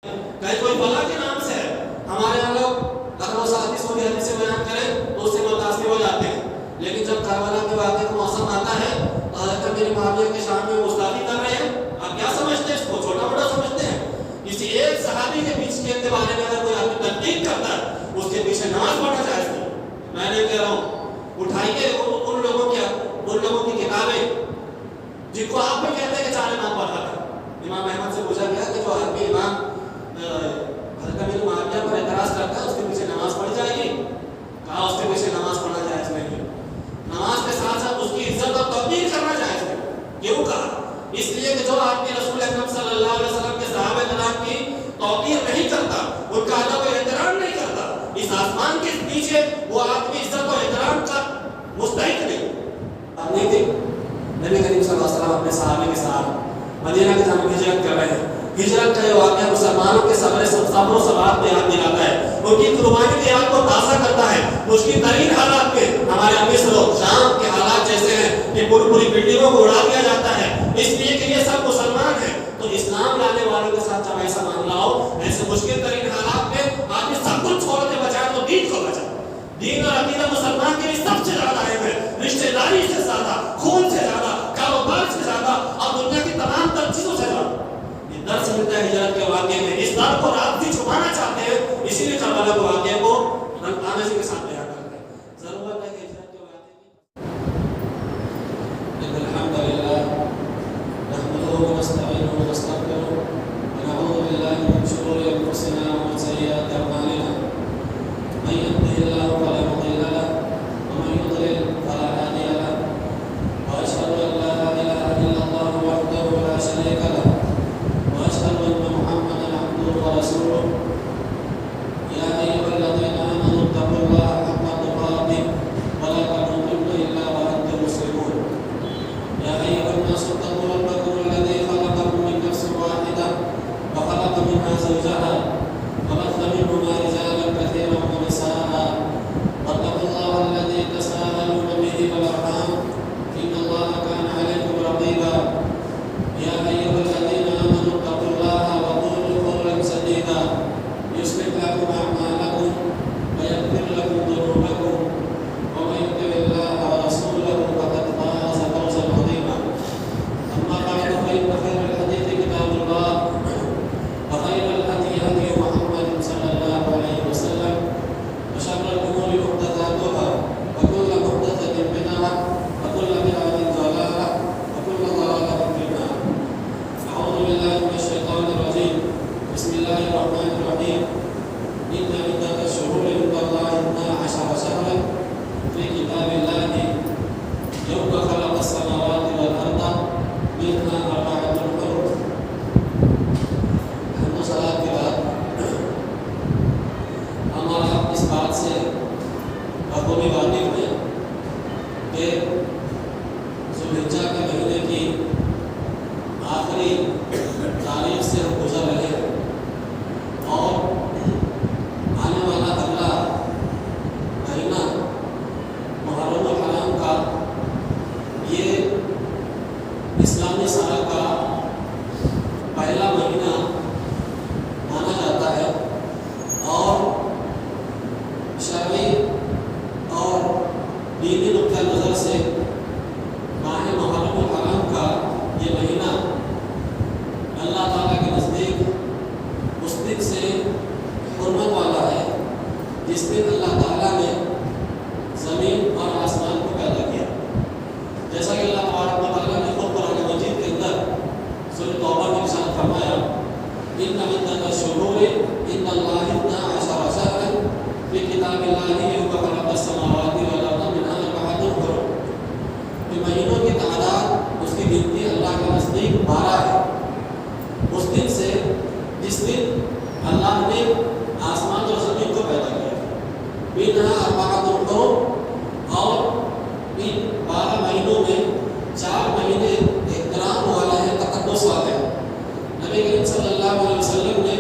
کہیں کوئی فلاں کے نام سے ہے، ہمارے یہاں لوگ اگر وہ حدیث سے بیان کریں تو اس سے متاثر ہو جاتے ہیں، لیکن جب کربلا کے واقعے کا موسم آتا ہے تو حضرت امیر معاویہ کے شان میں گستاخی کر رہے ہیں، آپ کیا سمجھتے ہیں؟ اس کو چھوٹا موٹا سمجھتے ہیں؟ کسی ایک صحابی کے پیچھے کے بارے میں اگر کوئی آدمی تنقید کرتا ہے اس کے پیچھے نماز پڑھنا جائز نہیں۔ میں نے کہہ رہا ہوں اٹھائیے ان لوگوں کی کتابیں جن کو آپ بھی کہتے ہیں کہ 4 امام پڑھا تھا۔ امام احمد سے پوچھا گیا کہ جو آدمی امام حضرت امیر معاویہ پر اعتراض کرتا ہے اس کے پیچھے نماز پڑھ جائے گی؟ کہا اس کے پیچھے نماز پڑھنا جائز نہیں، نماز کے ساتھ ساتھ اس کی عزت اور تقدیر کرنا جائز نہیں۔ کیوں کہا؟ اس لیے کہ جو آدمی رسول اکرم صلی اللہ علیہ وسلم کے صحابہ کرام کی توقیر نہیں کرتا، ان کا ادب و احترام نہیں کرتا، اس آسمان کے نیچے وہ آدمی عزت و احترام کا مستحق نہیں۔ نہیں تھی نبی کریم صلی اللہ علیہ وسلم اپنے صحابہ کے ساتھ مدینہ کی جانب ہجرت کر رہے ہیں۔ ہجرت کا یہ واقعہ مسلمانوں کے صبر و ثبات میں یاد دلاتا ہے، ان کی قربانی کی یاد کو تازہ کرتا ہے۔ مشکل ترین حالات میں ہمارے مصر و شام کے حالات جیسے ہیں کہ پوری بلڈنگوں کو اڑا دیا جاتا ہے اس لیے کہ یہ سب مسلمان ہیں، تو اسلام لانے والوں کے ساتھ جب ایسا معاملہ ہو، ایسے مشکل ترین حالات میں آدمی سب کچھ چھوڑ کے بچائے تو دین کو بچائے۔ دین اور عقیدہ مسلمان کے لیے سب سے زیادہ اہم ہے، رشتہ داری سے زیادہ، خون سے زیادہ، کاروبار سے زیادہ اور دنیا کی تمام تر چیزوں سے زیادہ۔ یہ درس ملتا ہے ہجرت کے واقعے میں، اس درد کو آپ بھی چھپانا چاہتے ہیں، اسی لیے کربلا کے واقعے کو آنے کے ساتھ بیان کرتے ہیں۔ ضرورت ہے کہ ہجرت کے واقعے میں الحمدللہ نحمده ونستعينه ونستغفره ونعوذ بالله من شرور انفسنا ومن سيئات اعمالنا من يهده الله فلا مضل له ومن يضلل فلا هادي له واشهد ان لا اله الا الله وحده لا شريك له واشهد ان محمدا عبده ورسوله يا ايها الذين امنوا اتقوا الله حق تقاته ولا تموتن الا وانتم مسلمون يا ايها الناس اتقوا ربكم الذي خلقكم من نفس واحده وخلق منها زوجها وبث منهما رجالا كثيرا ونساء واتقوا الله الذي تساءلون به والارحام ان الله كان عليكم رقيبا يا ايها الذين امنوا اتقوا الله وقولوا قولا سديدا يصلح لكم اعمالكم ويغفر لكم ذنوبكم ومن يطع الله ورسوله فقد فاز فوزا عظيما اما بعد فان خير الحديث كتاب الله وخير الهدي هدي محمد صلى الله عليه وسلم وشر الامور محدثاتها وكل محدثه بدعه وكل بدعه ضلاله وكل ضلاله في النار اعوذ بالله من الشيطان الرجيم بسم الله الرحمن الرحيم ان عده الشهور عند الله 12 شهرا في كتاب الله يوم خلق السماوات والارض منها 4 حرم۔ ہم صلاۃ کے بعد ہمارا اس بات سے بخوبی واقف ہے کہ ذوالحجہ کے مہینے کی آخری تاریخ سے ہم گزر رہے ہیں اور آنے والا اگلا مہینہ محرم الحرام کا یہ اسلامی سال کا پہلا مہینہ مانا جاتا ہے اور شرعی اور دینی نقطہ نظر سے ماہ محرم الحرام کا یہ مہینہ اللہ تعالیٰ کے نزدیک اس دن سے حرمت والا ہے جس دن اللہ تعالیٰ نے زمین اور آسمان کو پیدا کیا، جیسا کہ اللہ تبارک و تعالیٰ نے خود قرآن مجید کے اندر سورۃ توبہ میں ارشاد فرمایا ان عدۃ الشہور عند اللہ 12 شہرا فی کتاب اللہ یوم خلق السماوات والارض منها 4 حرم۔ کہ مہینوں کی تعداد اس کی گنتی اللہ کے نزدیک 12 ہے، اس دن سے جس دن اللہ نے آسمان اور زمین کو پیدا کیا، منها 4 حرم، اور ان 12 مہینوں میں 4 مہینے احترام والے ہیں، تقدس والے ہیں۔ نبی کریم صلی اللہ علیہ وسلم نے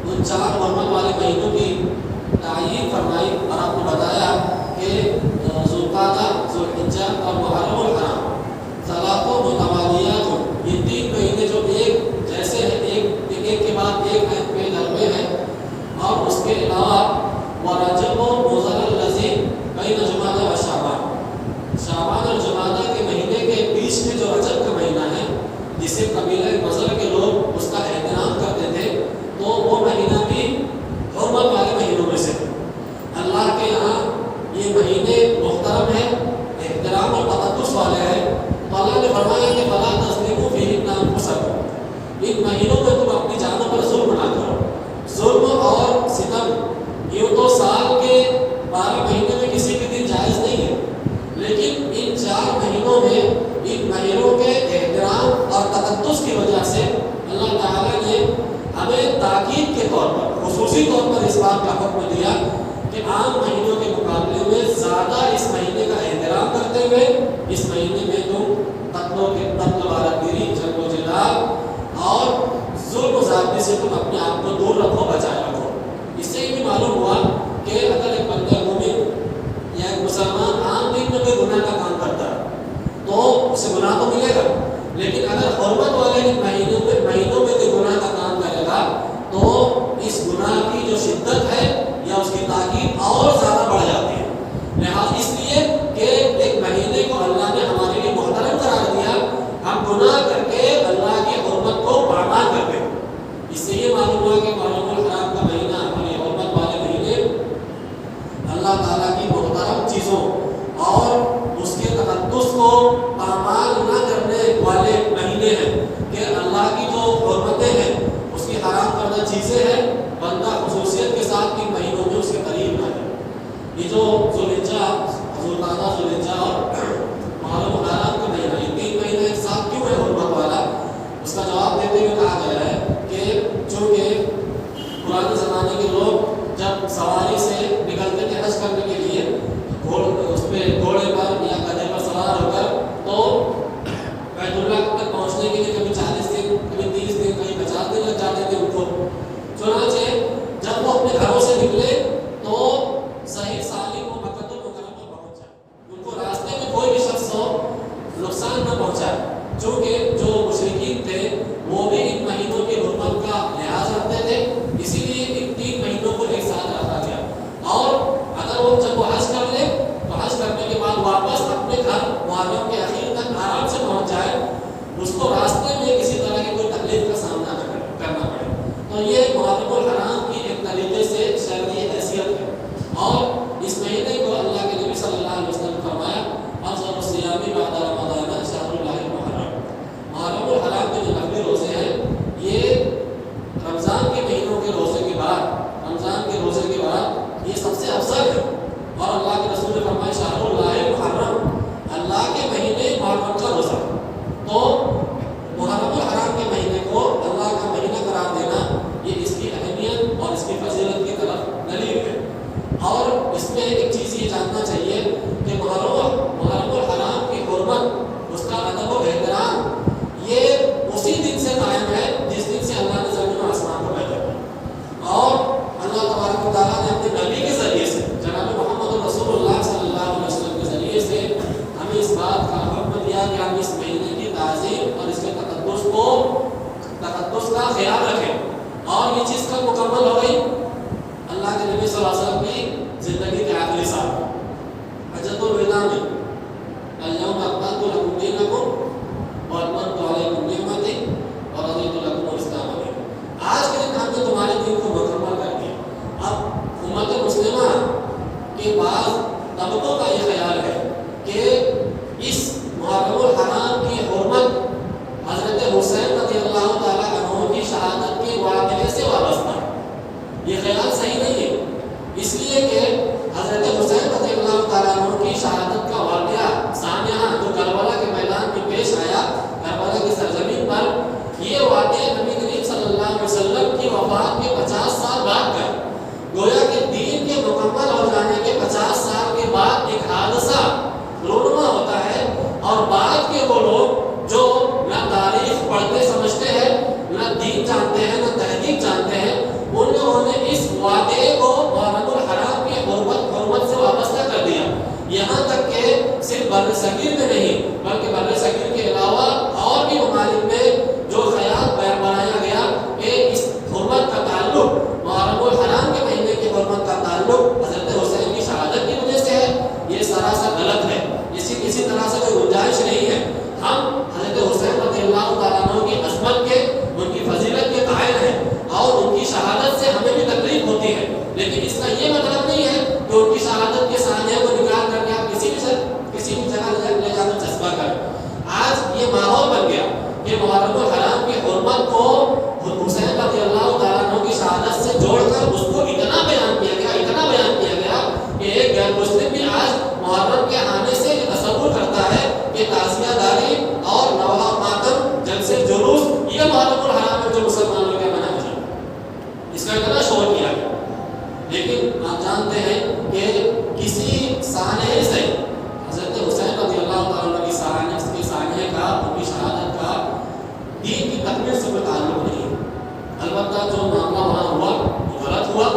ان 4 حرمت والے مہینوں کی تعیین فرمائی اور آپ کو بتایا کہ ذوالقعدہ، ذوالحجہ اور محرم الحرام ثلاث متوالیات، یہ 3 مہینے جو ایک جیسے ہیں، ایک کے بعد ایک نے تاکید کے طور پر خصوصی طور پر اس بات کا حکم دیا کہ عام مہینوں کے مقابلے میں زیادہ اس مہینے کا احترام کرتے ہوئے اس مہینے میں تم قتل غارت گیری، جنگ و جدال اور ظلم و زیادتی سے تم اپنے آپ کو دور رکھو، بچائے رکھو۔ اس سے یہ بھی معلوم ہوا کہ اگر ایک بندہ مومن یا ایک مسلمان عام دن میں کوئی گناہ کا کام کرتا ہے تو اسے گناہ تو ملے گا، لیکن اگر حرمت والے مہینوں میں کوئی گناہ کا کام کرے گا تو اس گناہ کی جو شدت ہے یا اس کی تاکید اور زیادہ بڑھ جاتی ہے۔ لہٰذا اس لیے کہ ایک مہینے کو اللہ نے ہمارے لیے محترم قرار دیا، ہم گناہ کر کے اللہ کی حرمت کو پامال کرتے ہیں۔ اس سے یہ معلوم ہوا کہ محرم الحرام کا مہینہ ہماری حرمت والے مہینے اللہ تعالیٰ کی محترم چیزوں اور اس کے تقدس کو پامال نہ کرنے والے مہینے ہیں، کہ اللہ کی جو حرمتیں ہیں اس کی حرام کردہ چیزیں ہیں، بندہ خصوصیت کے ساتھ ان مہینوں میں اس کے قریب نہ ہے۔ یہ جو ذوالحجہ، حضور تعالیٰ ذوالحجہ اور محرم الحرام کا مہینہ، یہ 3 مہینے ایک ساتھ کیوں ہے حرمت والا؟ اس کا جواب دیتے ہوئے کہا گیا ہے کہ چونکہ پرانے زمانے کے لوگ جب سواری سے نکلتے تھے حج کرنے کے لیے، اس پہ گھوڑے پر یا گدھے پر سوار ہو کر، تو بیت اللہ تک پہنچنے کے لیے کبھی 40 دن، کبھی 30 دن، کبھی 50 دن لگ جاتے تھے ان کو۔ چنانچہ جب وہ اپنے گھروں سے نکلے تو صحیح سالم و مکہ المکرمہ پہنچ جائے، ان کو راستے میں کوئی بھی شخص ہو نقصان نہ پہنچائے، چونکہ جو مشرکین تھے وہ بھی ان مہینوں کی حرمت کا لحاظ رکھتے تھے، اسی لیے ان 3 مہینوں کو ایک ساتھ رکھا گیا۔ اور اگر وہ جب وہ حج کر لے تو حج کرنے کے بعد واپس اپنے گھر محرم کے اخیر تک آرام سے پہنچ جائے، اس کو راستے میں کسی طرح کی کوئی تکلیف کا سامنا نہ کرنا پڑے۔ تو یہ محرم الحرام کی ایک طریقے سے شرعی حیثیت ہے، اور اس مہینے کو اللہ کے نبی صلی اللہ علیہ وسلم نے فرمایا افضل الصیام بعد رمضان شہر اللہ المحرم۔ محرم الحرام کے جو نفلی روزے ہیں یہ رمضان کے مہینوں کے روزے کے بعد، رمضان کے روزے کے بعد یہ سب سے افضل ہے، اور اللہ کے رسول نے فرمایا شہر اللہ المحرم، اللہ کے مہینے محرم کا روزہ۔ تو محرم الحرام کے مہینے کو اللہ کا مہینہ قرار دینا یہ اس کی اہمیت اور اس کی فضیلت کی طرف دلیل ہے۔ اور اس میں ایک چیز یہ جاننا چاہیے کہ محرم الحرام کی حرمت، اس کا ادب و احترام یہ اسی دن سے قائم ہے جس دن سے اللہ نے زمین و آسمان کو پیدا، اور اللہ تبارک و تعالیٰ نے اپنے نبی کے ذریعے سے جناب محمد رسول اللہ صلی اللہ علیہ وسلم کے ذریعے سے ہمیں اس بات کا حکم دیا کہ ہم اس مہینے کی تعظیم اور اس کے تقدس کا خیال رکھیں۔ اور یہ چیز کب مکمل ہو گئی؟ اللہ کے نبی صلی اللہ علیہ وسلم کی زندگی کے آخری سال حجۃ الوداع میں، الیوم اکملت لکم دینکم واتممت علیکم نعمتی ورضیت لکم الاسلام دینا۔ آج کے دن ہم نے تمہارے دین کو مکمل کر دیا۔ اب امت مسلمہ کے بعض طبقوں کا یہ خیال ہے کہ اس محرم الحرام کی حرمت حضرت حسین رضی اللہ تعالیٰ عنہ کی شہادت کے واقعے سے وابستہ ہے۔ یہ خیال صحیح نہیں ہے، اس لیے کہ حضرت حسین رضی اللہ تعالیٰ عنہ کی شہادت کا واقعہ سانحہ جو کربلا کے میدان میں پیش آیا، کربلا کی سرزمین پر، یہ واقعہ نبی کریم صلی اللہ علیہ وسلم کی وفات کے 50 سال بعد کا، گویا کہ دین کے مکمل ہو جانے کے 50 سال کے بعد ایک حادثہ رونما ہوتا ہے، اور بعد کے وہ لوگ جو نہ تاریخ پڑھتے سمجھتے ہیں، نہ دین جانتے ہیں، نہ تحقیق جانتے ہیں، ان لوگوں نے اس واقعے کو محرم الحرام کی حرمت سے وابستہ کر دیا، یہاں تک کہ صرف بر صغیر میں نہیں بلکہ بر صغیر کے علاوہ اور بھی ممالک میں جو خیال بنایا گیا کہ اس حرمت کا تعلق، محرم الحرام کے مہینے کی حرمت کا تعلق حضرت حسین کی شہادت کی وجہ سے ہے، یہ سراسر غلط ہے۔ کسی طرح سے کوئی گنجائش نہیں ہے۔ ہم حضرت حسین رضی اللہ تعالیٰ عنہ کی عظمت کے، ان کی فضیلت کے قائل ہیں، اور ان کی شہادت سے ہمیں بھی تکلیف ہوتی ہے، لیکن اس کا یہ مطلب نہیں ہے کہ ان کی شہادت کے سانحے کو نکال کر کے آپ کسی بھی جگہ لے جا کر جذبہ کریں۔ آج یہ ماحول بن گیا کہ محرم الحرام کی حرمت کو حسین رضی اللہ تعالیٰ عنہ کی شہادت سے جوڑ کر اس کو اتنا بیان کیا گیا کہ ایک غیر مسلم بھی آج محرم کے آنے سے یہ تصور کرتا ہے کہ تعزیہ داری اور نواح ماتم، جلسے جلوس، یہ محرم الحرام ہے جو مسلمانوں کے منع ہے۔ لیکن آپ جانتے ہیں کہ کسی سانحے سے حضرت حسین رضی اللہ تعالیٰ عنہ کی سانحے کا، ان کی شہادت کا دین کی تکمیل سے کوئی تعلق نہیں. البتہ جو معاملہ وہاں ہوا وہ غلط ہوا.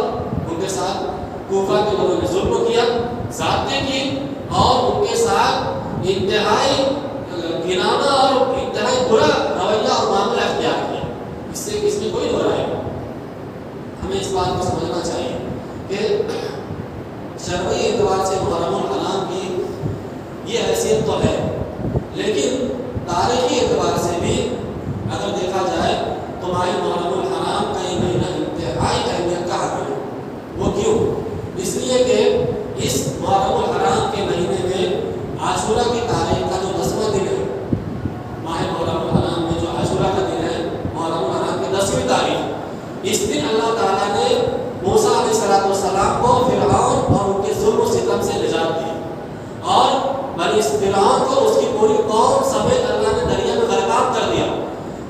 ان کے ساتھ کوفہ کے لوگوں نے ظلم کیا، زیادتی کی، اور ان کے ساتھ انتہائی گھنانا اور انتہائی برا رویہ اور معاملہ اختیار کیا. اس میں کوئی دو رائے. ہمیں اس بات کو سمجھنا چاہیے کہ شرعی اعتبار سے محرم الحرام کی یہ حیثیت تو ہے، لیکن تاریخی اعتبار سے بھی اگر دیکھا جائے تو ماہ محرم الحرام کا یہ مہینہ انتہائی اہمیت کا حامل ہے. وہ کیوں؟ اس لیے کہ اس محرم الحرام کے مہینے میں عاشورہ کی تاریخ کا جو 10واں دن ہے، ماہ محرم الحرام میں جو عاشورہ کا دن ہے، محرم الحرام کی 10ویں تاریخ، اس دن اللہ تعالیٰ نے موسیٰ علیہ السلام کو فرعون اور ان کے ظلم و ستم سے نجات دی، اور بنی فرعون کو اس کی پوری قوم سمیت اللہ نے دریا میں غرقاب کر دیا.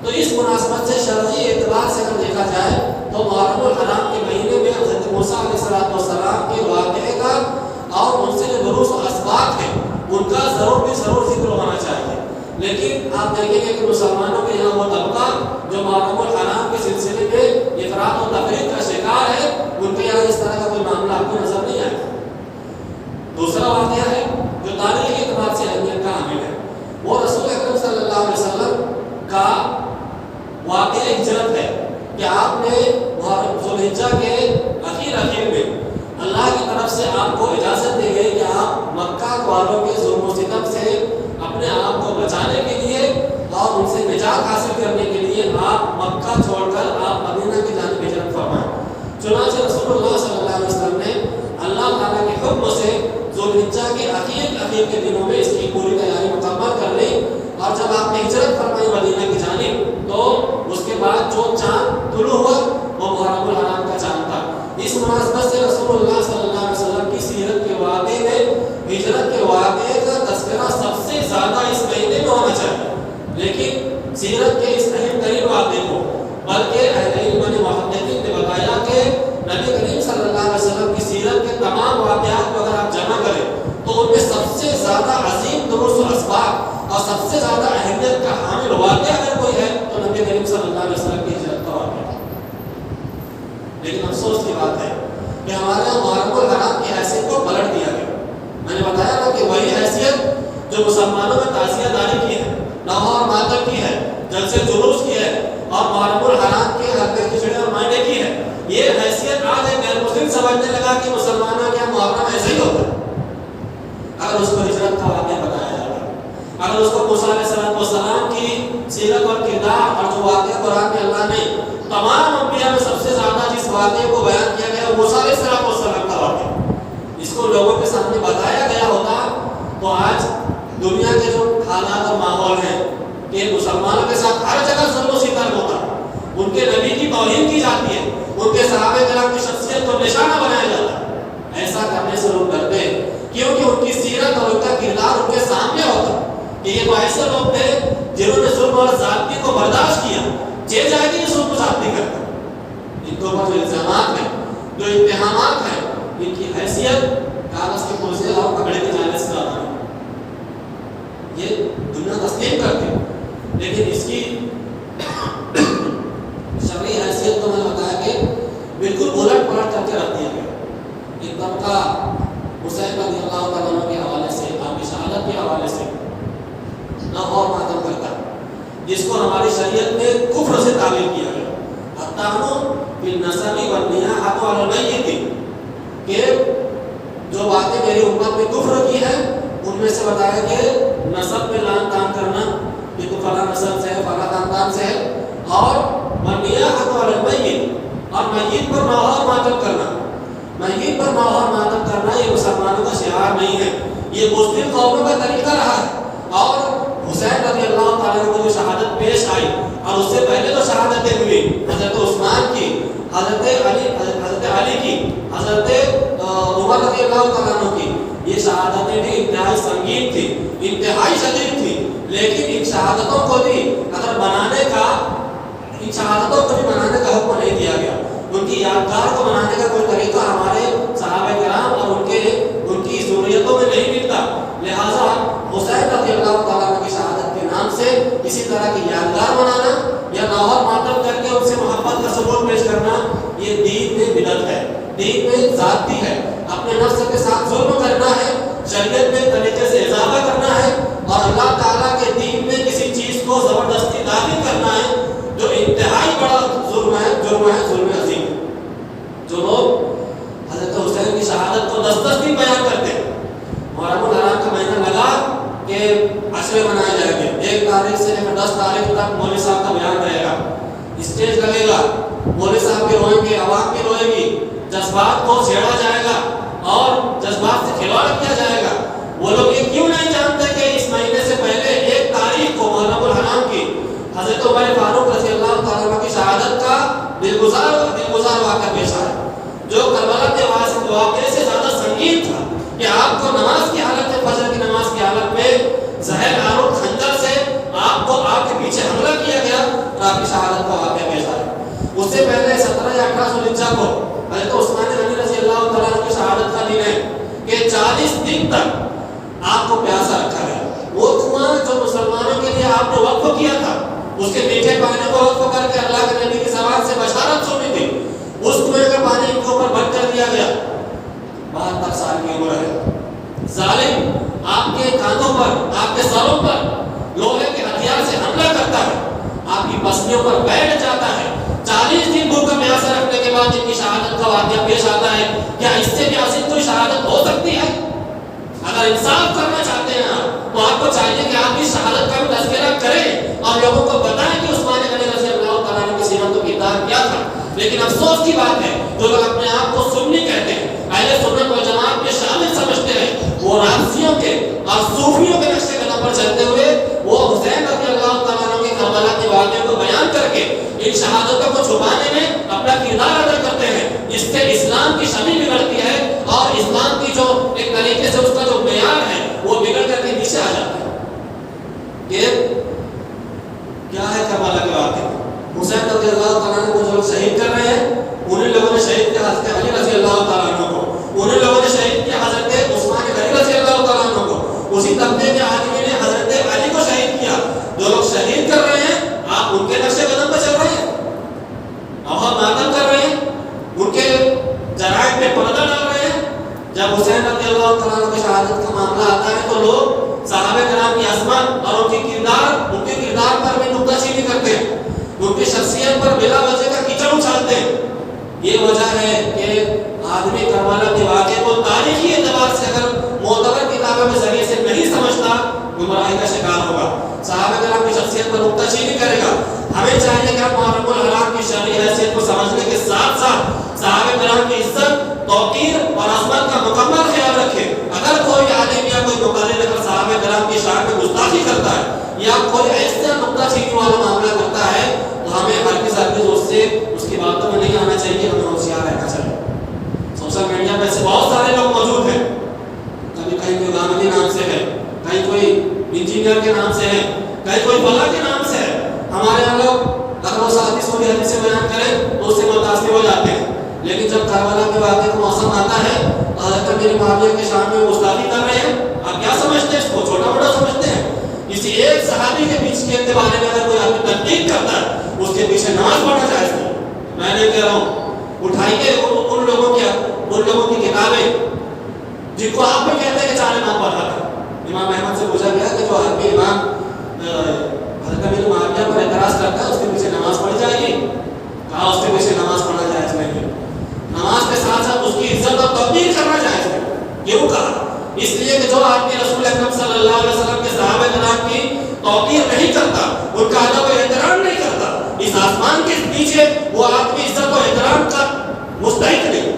تو اس مناسبت سے شرعی اعتبار سے اگر دیکھا جائے تو محرم الحرام کے مہینے میں حضرت موسیٰ علیہ السلام کے واقعے کا اور ان سے جو دروس و اسباق ہیں ان کا ضرور ذکر ہونا چاہیے. لیکن آپ دیکھیں گے کہ مسلمانوں کے یہاں وہ طبقہ جو محرم الحرام کے سلسلے میں افراط و تفریط کا شکار ہے، ان کے یہاں اس طرح کا کوئی معاملہ آپ کو نظر نہیں آئے. دوسرا واقعہ ہے جو تاریخی اعتبار سے اہمیت کا حامل ہے، وہ رسول اکرم صلی اللہ علیہ وسلم کا واقعہ ہجرت ہے کہ آپ نے ذوالحجہ کے اخیر میں اللہ کی طرف سے آپ کو اجازت دی گئی کہ آپ مکہ والوں کے ظلم و ستم سے اپنے آپ کو بچانے کے لیے اور ان سے نجات حاصل کرنے کے لیے آپ مکہ چھوڑ کر آپ مدینہ کی جانب ہجرت فرمائیں. چنانچہ رسول اللہ صلی اللہ علیہ وسلم نے اللہ تعالیٰ کے حکم سے ذوالحجہ کے اخیر کے دنوں میں اس کی پوری تیاری مکمل کر لی، اور جب آپ نے ہجرت فرمائی مدینہ کی جانب تو اس کے بعد جو چاند طلوع ہوا وہ محرم الحرام کا چاند تھا. اس مناسبت سے رسول اللہ صلی اللہ علیہ وسلم کی سیرت کے واقعے میں ہجرت کے واقعے کا تذکرہ سب سے زیادہ اس مہینے میں ہونا چاہیے. لیکن سیرت کے اس اہم ترین واقعے کو بلکہ اہل علم نے محققین نے بتایا کہ نبی کریم صلی اللہ علیہ وسلم کی سیرت کے تمام واقعات کو اگر آپ جمع کریں تو ان میں سب سے زیادہ عظیم دروس و اسباق اور سب سے زیادہ اہمیت کا حامل واقعہ اگر کوئی ہے تو نبی کریم صلی اللہ علیہ وسلم کی ہجرت کا واقعہ. لیکن افسوس کی بات ہے کہ ہمارے یہاں محرم الحرام کی حیثیت کو پلٹ دیا گیا. میں نے بتایا نا کہ وہی حیثیت جو مسلمانوں میں تعزیہ داری کی ہے، نوحہ اور ماتم کی ہے، جلسے جلوس کی ہے، اور محرم الحرام کے حلقے کھچڑی اور مائنے کی ہے، یہ حیثیت آج ایک غیر مسلم سمجھنے لگا کہ مسلمانوں کے محرم ایسے ہی ہوتا ہے. اگر اس کو ہجرت کا واقعہ بتایا جائے، اگر اس کو موسیٰ علیہ السلام کی سیرت اور کردار اور جو واقعہ قرآن میں اللہ نے تمام انبیاء میں سب سے زیادہ جس واقعے کو بیان کیا گیا موسیٰ علیہ السلام کا واقعہ، اس کو لوگوں کے سامنے بتایا گیا ہوتا تو آج دنیا کے جو حالات اور ماحول ہیں کہ مسلمانوں کے ساتھ ہر جگہ ظلم و ستم ہوتا ہے، ان کے نبی کی توہین کی جاتی ہے، ان کے صحابہ کرام کی شخصیت کو نشانہ بنایا جاتا ہے. ایسا کرنے سے لوگ ڈرتے ہیں کیونکہ ان کی سیرت اور ان کا کردار ان کے سامنے ہوتا ہے کہ یہ تو ایسے لوگ تھے جنہوں نے ظلم اور زیادتی کو برداشت کیا، جے جائے گی ظلم و زیادتی کرتا. ان کے اوپر جو الزامات ہیں، جو اتہامات ہیں، ان کی حیثیت کاغذ کے پرزے اور پکڑے کے جانے سے زیادہ ہے. یہ دنیا تسلیم کرتی ہے، لیکن اس کی شرعی حیثیت تو میں نے بتایا کہ بالکل الٹ پلٹ کر کے رکھ دیا گیا. ایک طبقہ حسین رضی اللہ تعالیٰ عنہ کے حوالے سے، آپ کی شہادت کے حوالے سے نوحہ اور ماتم کرتا ہے، جس کو ہماری شریعت میں کفر سے تعبیر کیا گیا. الطعن بالنسب والنیاحۃ علی المیت، کہ جو باتیں میری امت میں کفر کی ہیں ان میں سے بتایا کہ نسب میں لان تان کرنا کہ تو فلاں نسل سے ہے، فلاں خاندان سے ہے، اور والنیاحۃ علی المیت، اور میت پر نوحہ اور ماتم کرنا. میت پر نوحہ اور ماتم کرنا یہ مسلمانوں کا شعار نہیں ہے، یہ مسلم قوموں کا طریقہ رہا ہے. اور حسین رضی اللہ تعالیٰ عنہ کو جو شہادت پیش آئی اور اس سے پہلے جو شہادتیں ہوئی حضرت عثمان کی، حضرت علی کی، حضرت عمر رضی اللہ تعالیٰ عنہ کی، یہ شہادتیں بھی انتہائی سنگین تھی، انتہائی شدید تھی. لیکن ان شہادتوں کو بھی اگر منانے کا حکم نہیں دیا گیا. ان کی یادگار کو منانے کا کوئی طریقہ ہمارے کسی طرح کی یادگار بنانا یا نوحہ ماتم کر کے ان سے محبت کا ثبوت پیش کرنا، یہ دین میں بدعت ہے، دین میں زیادتی ہے، اپنے نفس کے ساتھ ظلم کرنا ہے، شریعت میں طریقے سے اضافہ کرنا ہے، اور اللہ تعالیٰ کے دین میں کسی چیز کو زبردستی داخل کرنا ہے، جو انتہائی بڑا ظلم ہے، ظلم عظیم ہے۔ جو لوگ حضرت حسین کی شہادت کو 10 دن بیان کرتے ہیں، محرم الحرام کا مہینہ لگا کہ عشرے منائے جائیں گے، 1 تاریخ سے لے کر 10 تاریخ تک مولوی صاحب کا بیان رہے گا، اسٹیج لگے گا، مولوی صاحب بھی روئیں گے، عوام بھی روئے گی، جذبات کو چھیڑا جائے گا اور جذبات سے کھلواڑ کیا جائے گا۔ وہ لوگ یہ کیوں نہیں جانتے کہ اس مہینے سے پہلے 1 تاریخ کو محرم الحرام کی حضرت عمر فاروق رضی اللہ تعالیٰ عنہ کی شہادت کا دلگزار واقعہ پیش آیا، جو کربلا کے واقعے سے زیادہ سنگین تھا، کہ آپ کو نماز کی حالت میں، فجر کی نماز کی حالت میں زہر آلود خنجر سے آپ کو آپ کے پیچھے حملہ کیا گیا اور آپ کی شہادت کا واقعہ پیش آیا۔ اس سے پہلے 17 یا 18 ذوالحجہ کو حضرت عثمان غنی رضی اللہ تعالیٰ عنہ کی شہادت کا دن ہے کہ 40 دن تک آپ کو پیاسا رکھا گیا۔ وہ کنواں جو مسلمانوں کے لیے آپ نے وقف کیا تھا، اس کے میٹھے پانی کو وقف کر کے اللہ کے نبی کی زبان سے بشارت سنی تھی، اس کنویں کا پانی ان کے اوپر بند کر دیا گیا۔ 72 سال کی عمر ہے، ظالم آپ کے کاندھوں پر، آپ کے سروں پر لوہے کے ہتھیار سے حملہ کرتا ہے، آپ کی پسلیوں پر بیٹھ جاتا ہے۔ 40 دن بھوکا پیاسا رکھنے کے بعد ان کی شہادت کا واقعہ پیش آتا ہے۔ کیا اس سے بھی عظیم کوئی شہادت ہو سکتی ہے؟ اگر انصاف کرنا چاہتے ہیں آپ، تو آپ کو چاہیے کہ آپ اس شہادت کا بھی تذکرہ کریں اور لوگوں کو بتائیں کہ عثمان غنی رضی اللہ تعالیٰ عنہ کی سیرت و کردار کیا تھا۔ لیکن افسوس کی بات ہے، جو لوگ اپنے آپ کو سنی کہتے ہیں، اہل سنت والجماعت کے شامل سمجھتے ہیں، وہ رافضیوں کے اور صوفیوں کے نقشے قدم پر چلتے ہوئے وہ حسین رضی اللہ تعالیٰ عنہ کے کربلا کے واقعے کو بیان کر کے ان شہادتوں کو چھپانے میں اپنا کردار ادا کرتے ہیں۔ اس سے اسلام کی شمع بگڑتی ہے اور اسلام کی جو ایک طریقے سے اس کا جو معیار ہے وہ بگڑ کر کے نیچے آ جاتا ہے۔ کہ کیا ہے کربلا کے واقعے؟ حسین رضی اللہ تعالیٰ عنہ کو جو شہید کر رہے ہیں، انہیں لوگوں نے شہید کیا حضرت علی رضی اللہ تعالیٰ عنہ کو، انہیں لوگوں نے شہید کیا حضرت عثمان غنی رضی اللہ تعالیٰ عنہ کو، اسی طبقے کے آدمی نے حضرت علی کو شہید کیا۔ جو لوگ شہید کر رہے ہیں، آپ ان کے نقشے قدم پر چل رہے ہیں، اور ماتم کر رہے ہیں، ان کے جرائم پہ پردہ ڈال رہے ہیں۔ جب حسین رضی اللہ تعالیٰ عنہ کی شہادت کا معاملہ آتا ہے تو لوگ صحابہ کرام کی عظمت اور ان کے کردار پر بھی نکتہ چینی کرتے ہیں، ان کی شخصیت پر بلا وجہ کا کیچڑ اچھالتے ہیں۔ یہ وجہ ہے کہ آدمی کربلا کے واقعے کو تاریخی اعتبار سے اگر معتبر کتابوں کے ذریعے سے نہیں سمجھتا، گمراہی کا شکار ہوگا، صحابہ کرام کی شخصیت پر نکتہ چینی کرے گا۔ ہمیں چاہیے کہ ہم محرم الحرام کی شرعی حیثیت کو سمجھنے کے ساتھ ساتھ صحابہ کرام کی عزت، توقیر اور عظمت کا مکمل خیال رکھیں۔ اگر کوئی عالم یا کوئی مقرر اگر صحابہ کرام کی شان میں گستاخی کرتا ہے یا کوئی ایسا نکتہ چینی والا معاملہ کرتا ہے تو ہمیں ہرگز اس سے اس کی باتوں میں نہیں آنا چاہیے، ہمیں ہوشیار رہنا چاہیے۔ سوشل میڈیا پہ ایسے بہت سارے لوگ موجود ہیں، کبھی کہیں کوئی گاندھی نام سے ہے، کہیں کوئی انجینئر کے نام سے ہے، کہیں کوئی فلاں کے نام سے ہے۔ ہمارے یہاں لوگ اگر وہ حدیث سے بیان کریں تو اس سے متاثر ہو جاتے ہیں، لیکن جب کربلا کے واقعے کا موسم آتا ہے تو حضرت امیر معاویہ کے شان میں گستاخی کر رہے ہیں، آپ کیا سمجھتے ہیں؟ اس کو چھوٹا موٹا سمجھتے ہیں؟ کسی ایک صحابی کے پیچھے کے بارے میں اگر کوئی آدمی تحقیق کرتا ہے، اس کے پیچھے نماز پڑھنا جائز نہیں۔ میں نے کہہ رہا ہوں، اٹھائیے ان لوگوں کی کتابیں جن کو آپ بھی کہتے ہیں کہ 4 امام پڑھا تھا۔ امام احمد سے پوچھا گیا کہ جو آدمی امام حضرت امیر معاویہ پر اعتراض کرتا ہے، اس کے پیچھے نماز پڑھ جائے گی؟ کہا اس کے پیچھے نماز پڑھنا جائز نہیں ہے، نماز کے ساتھ ساتھ اس کی عزت اور توقیر کرنا جائز ہے۔ کیوں کہا؟ اس لیے کہ جو آدمی رسول اکرم صلی اللہ علیہ وسلم کے صحابہ کرام کی توقیر نہیں کرتا، ان کا ادب و احترام نہیں کرتا، اس آسمان کے پیچھے وہ آدمی عزت و احترام کا مستحق نہیں۔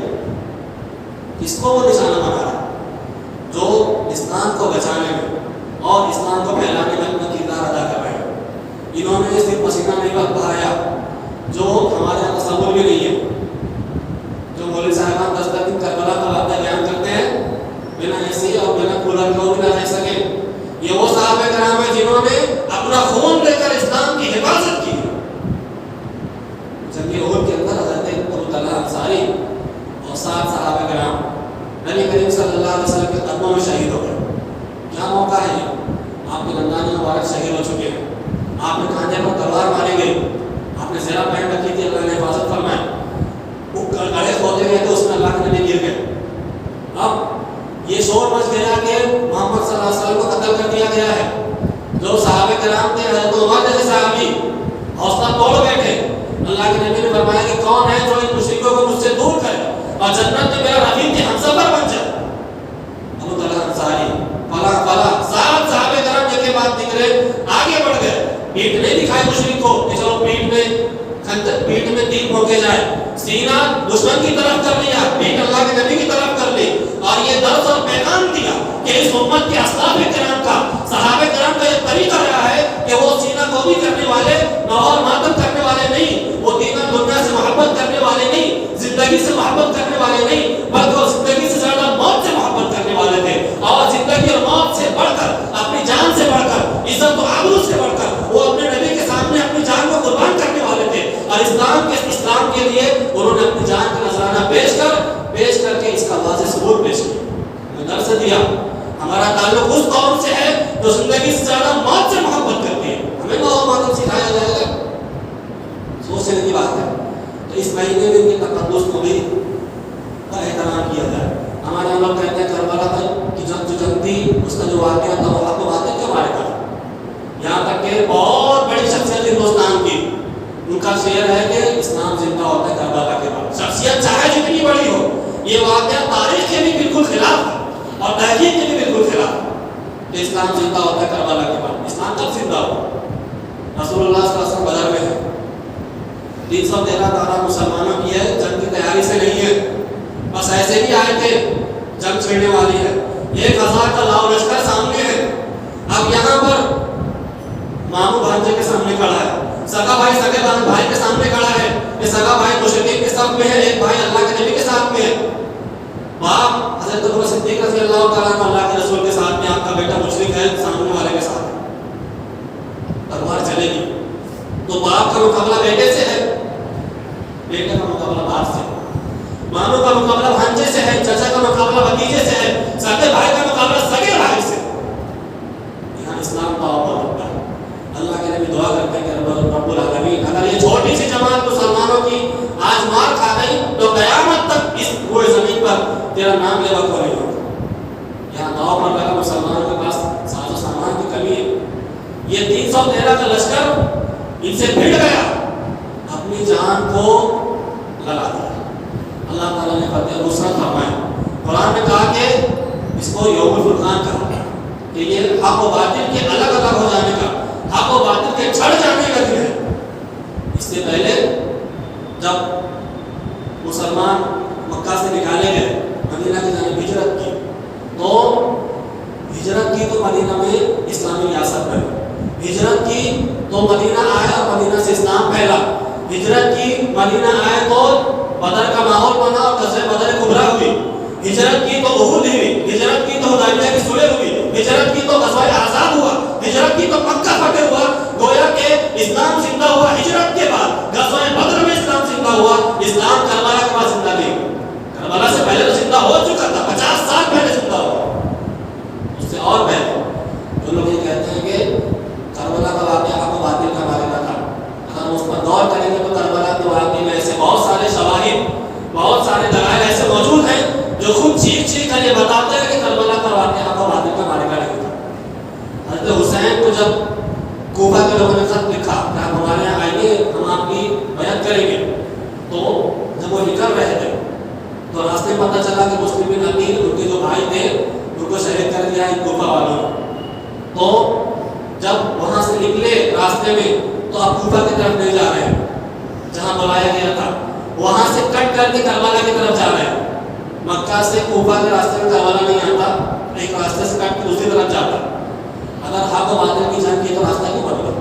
کس کو وہ نشانہ بنا رہا ہے؟ جو اسلام کو بچانے میں اور اسلام کو پھیلانے میں اپنا کردار ادا کر رہے ہیں۔ انہوں نے صرف پسینہ نہیں بہایا، جو ہمارے یہاں تصور بھی نہیں ہے۔ جو مولوی صاحبان 10 دن کربلا کا واقعہ بیان کرتے ہیں، بنا اے سی اور بنا کولر کے وہ بھی نہ رہ سکے، یہ وہ صحابہ کرام ہیں جنہوں نے اپنا خون لے کر اسلام کی حفاظت کی۔ جنگ احد کے اندر حضرت ابو طلحہ انصاری اور 7 صحابہ کرام نبی کریم صلی اللہ علیہ وسلم کے قدموں میں شہید ہو گئے۔ کیا موقع ہے یہ؟ آپ کے دندان مبارک شہید ہو چکے ہیں، پودے گئے تھے اس میں اللہ کے نبی گر گئے. اب یہ شور مچ گیا کہ محمد صلی اللہ علیہ وسلم کو قتل کر دیا گیا ہے. جو صحابہ کرام تھے حضرت عمر جیسے صحابی حوصلہ توڑ بیٹھے. اللہ کے نبی نے فرمایا کہ کون ہے جو ان مشرکوں کو مجھ سے دور کرے اور جنت میں میرا رفیق ہم سفر بن جائے. ابو طلحہ انصاری فلاں فلاں سات صحابہ کرام یہ کے بعد نکلے آگے بڑھ گئے. پیٹ نہیں دکھائے مشرک کو کہ چلو پیٹ میں تیر پھونکے جائے. سینہ دشمن کی طرف کر لیا, پیٹ اللہ کے نبی کی طرف کر لی اور یہ درس اور پیغام دیا کہ اس امت کے اسلاف کرام کا صحابہ کرام کا یہ طریقہ رہا ہے کہ وہ سینہ گوبی کرنے والے نوحہ ماتم کرنے والے نہیں, وہ دین دنیا سے محبت کرنے والے نہیں, زندگی سے محبت کرنے والے نہیں, بلکہ وہ زندگی سے زیادہ موت سے محبت کرنے والے تھے. اور زندگی اور موت سے بڑھ کر, اپنی جان سے بڑھ کر, عزت و آبرو سے بڑھ کر وہ اپنے نبی کے سامنے اپنی جان کو قربان کرنے والے تھے. اور اسلام کے لیے انہوں نے اپنی جان کا نذرانہ پیش کر کے اس کا واضح ثبوت پیش کیا. درس دیا ہمارا تعلق اس قوم سے ہے جو زندگی سے زیادہ موت سے محبت کرتی ہے. ہمیں نوحہ ماتم سکھایا جائے گا, سوچنے کی بات ہے. تو اس مہینے میں ان کے تقدس کو بھی کا احترام کیا جائے. ہمارے یہاں لوگ کہتے ہیں کربلا کی جنگ جو جنگ تھی اس کا جو واقعہ تھا وہ حق و باطل کے بارے کا. یہاں تک کہ بہت بڑی شخصیت ہندوستان کی, ان کا شعر ہے کہ اسلام زندہ ہوتا ہے کربلا کے بعد. شخصیت چاہے جتنی بڑی ہو, یہ واقعہ تاریخ کے بھی بالکل خلاف ہے اور تحقیق کے بھی بالکل خلاف ہے کہ اسلام زندہ ہوتا ہے کربلا کے بعد. اسلام کب زندہ ہوا؟ رسول اللہ صلی اللہ علیہ وسلم بدر میں ہے. 313 دارہ مسلمانوں کی ہے, جنگ کی تیاری سے نہیں ہے, بس ایسے بھی آئے تھے جنگ چھڑنے والی ہے. 1000 کا لاؤ لشکر سامنے ہے. اب یہاں پر ماموں بھانجے کے سامنے کھڑا ہے, سگا بھائی سگے بھائی کے سامنے کھڑا ہے. یہ سگا بھائی مشرکین کے صف میں ہے, ایک بھائی اللہ کے نبی کے ساتھ میں ہے. باپ حضرت ابو بکر صدیق رضی اللہ تعالیٰ عنہ اللہ کے رسول کے ساتھ میں, آپ کا بیٹا مشرک ہے سامنے والے کے ساتھ, تلوار چلے گی. تو باپ کا مقابلہ بیٹے سے ہے, بیٹے کا مقابلہ باپ سے, ماموں کا مقابلہ بھانجے سے ہے, چچا کا مقابلہ بھتیجے سے ہے, سگے بھائی کا مقابلہ سگے بھائی سے. یہاں اسلام کا اوپر ہوتا ہے. اللہ کے نبی دعا کرتے ہیں کہ رب العالمین اگر یہ چھوٹی سی جماعت مسلمانوں کی آج مار کھا گئی تو قیامت تک اس پورے زمین پر تیرا نام لے وقت نہیں ہوگا. یہاں دعا پر لگا مسلمانوں کے پاس ساز و سامان کی کمی ہے. یہ 313 کا لشکر ان سے بھیڑ گیا, اپنی جان کو لگا دیا. اللہ تعالیٰ نے فتح نصرت فرمایا. قرآن میں کہا کہ اس کو یوم الفرقان کہا کہ یہ حق و باطل کے الگ الگ ہو جانے کا, حق و باطل کے چھڑ جانے کا دن ہے. اس سے پہلے جب مسلمان مکہ سے نکالے گئے, مدینہ کی جانب ہجرت کی, تو ہجرت کی تو مدینہ میں اسلامی ریاست بنی. ہجرت کی تو مدینہ آیا اور مدینہ سے اسلام پھیلا. ہجرت کی مدینہ آئے تو بدر کا ماحول بنا اور غزوہ بدر کبریٰ ہوئی. ہجرت کی تو احد ہوئی, ہجرت کی تو حدیبیہ کی صلح ہوئی, ہجرت کی تو غزوہ احزاب ہوا, ہجرت کی تو مکہ فتح ہوا. گویا کہ اسلام زندہ ہوا ہجرت کے بعد, غزوہ بدر میں اسلام زندہ ہوا. اسلام کربلا کے بعد زندہ نہیں, کربلا سے پہلے تو زندہ ہو چکا تھا, 50 سال پہلے زندہ ہوا. اس سے اور پہلے جو لوگ یہ کہتے ہیں کہ کربلا کا واقعہ حق و باطل کا واقعہ تھا, اگر اس پر غور کریں گے تو کربلا کے واقعے میں ایسے بہت سارے شواہد, بہت سارے دلائل ایسے موجود ہیں جو خود چیخ کر یہ بتاتے ہیں کہ کربلا کا واقعہ حق و باطل کا واقعہ نہیں تھا. حضرت حسین کو جب کوفہ کے لوگوں نے خط لکھا کہ آپ ہمارے یہاں آئیے, ہم آپ کی بیعت کریں گے, تو جب وہ نکل رہے تھے تو راستے میں پتہ چلا کہ مسلمین امیر ان کے جو بھائی تھے ان کو شہید کر دیا ہے کوفہ والوں نے. تو جب وہاں سے نکلے راستے میں تو اب کوفہ کی طرف نہیں جا رہے ہیں جہاں بلایا گیا تھا, وہاں سے کٹ کر کے کربلا کی طرف جا رہے ہیں. مکہ سے کوفہ کے راستے میں کربلا نہیں آتا, ایک راستے سے کٹ کے دوسری طرف جاتا. اگر حق و باطل کی جنگ کی تو راستہ کیوں بدلا؟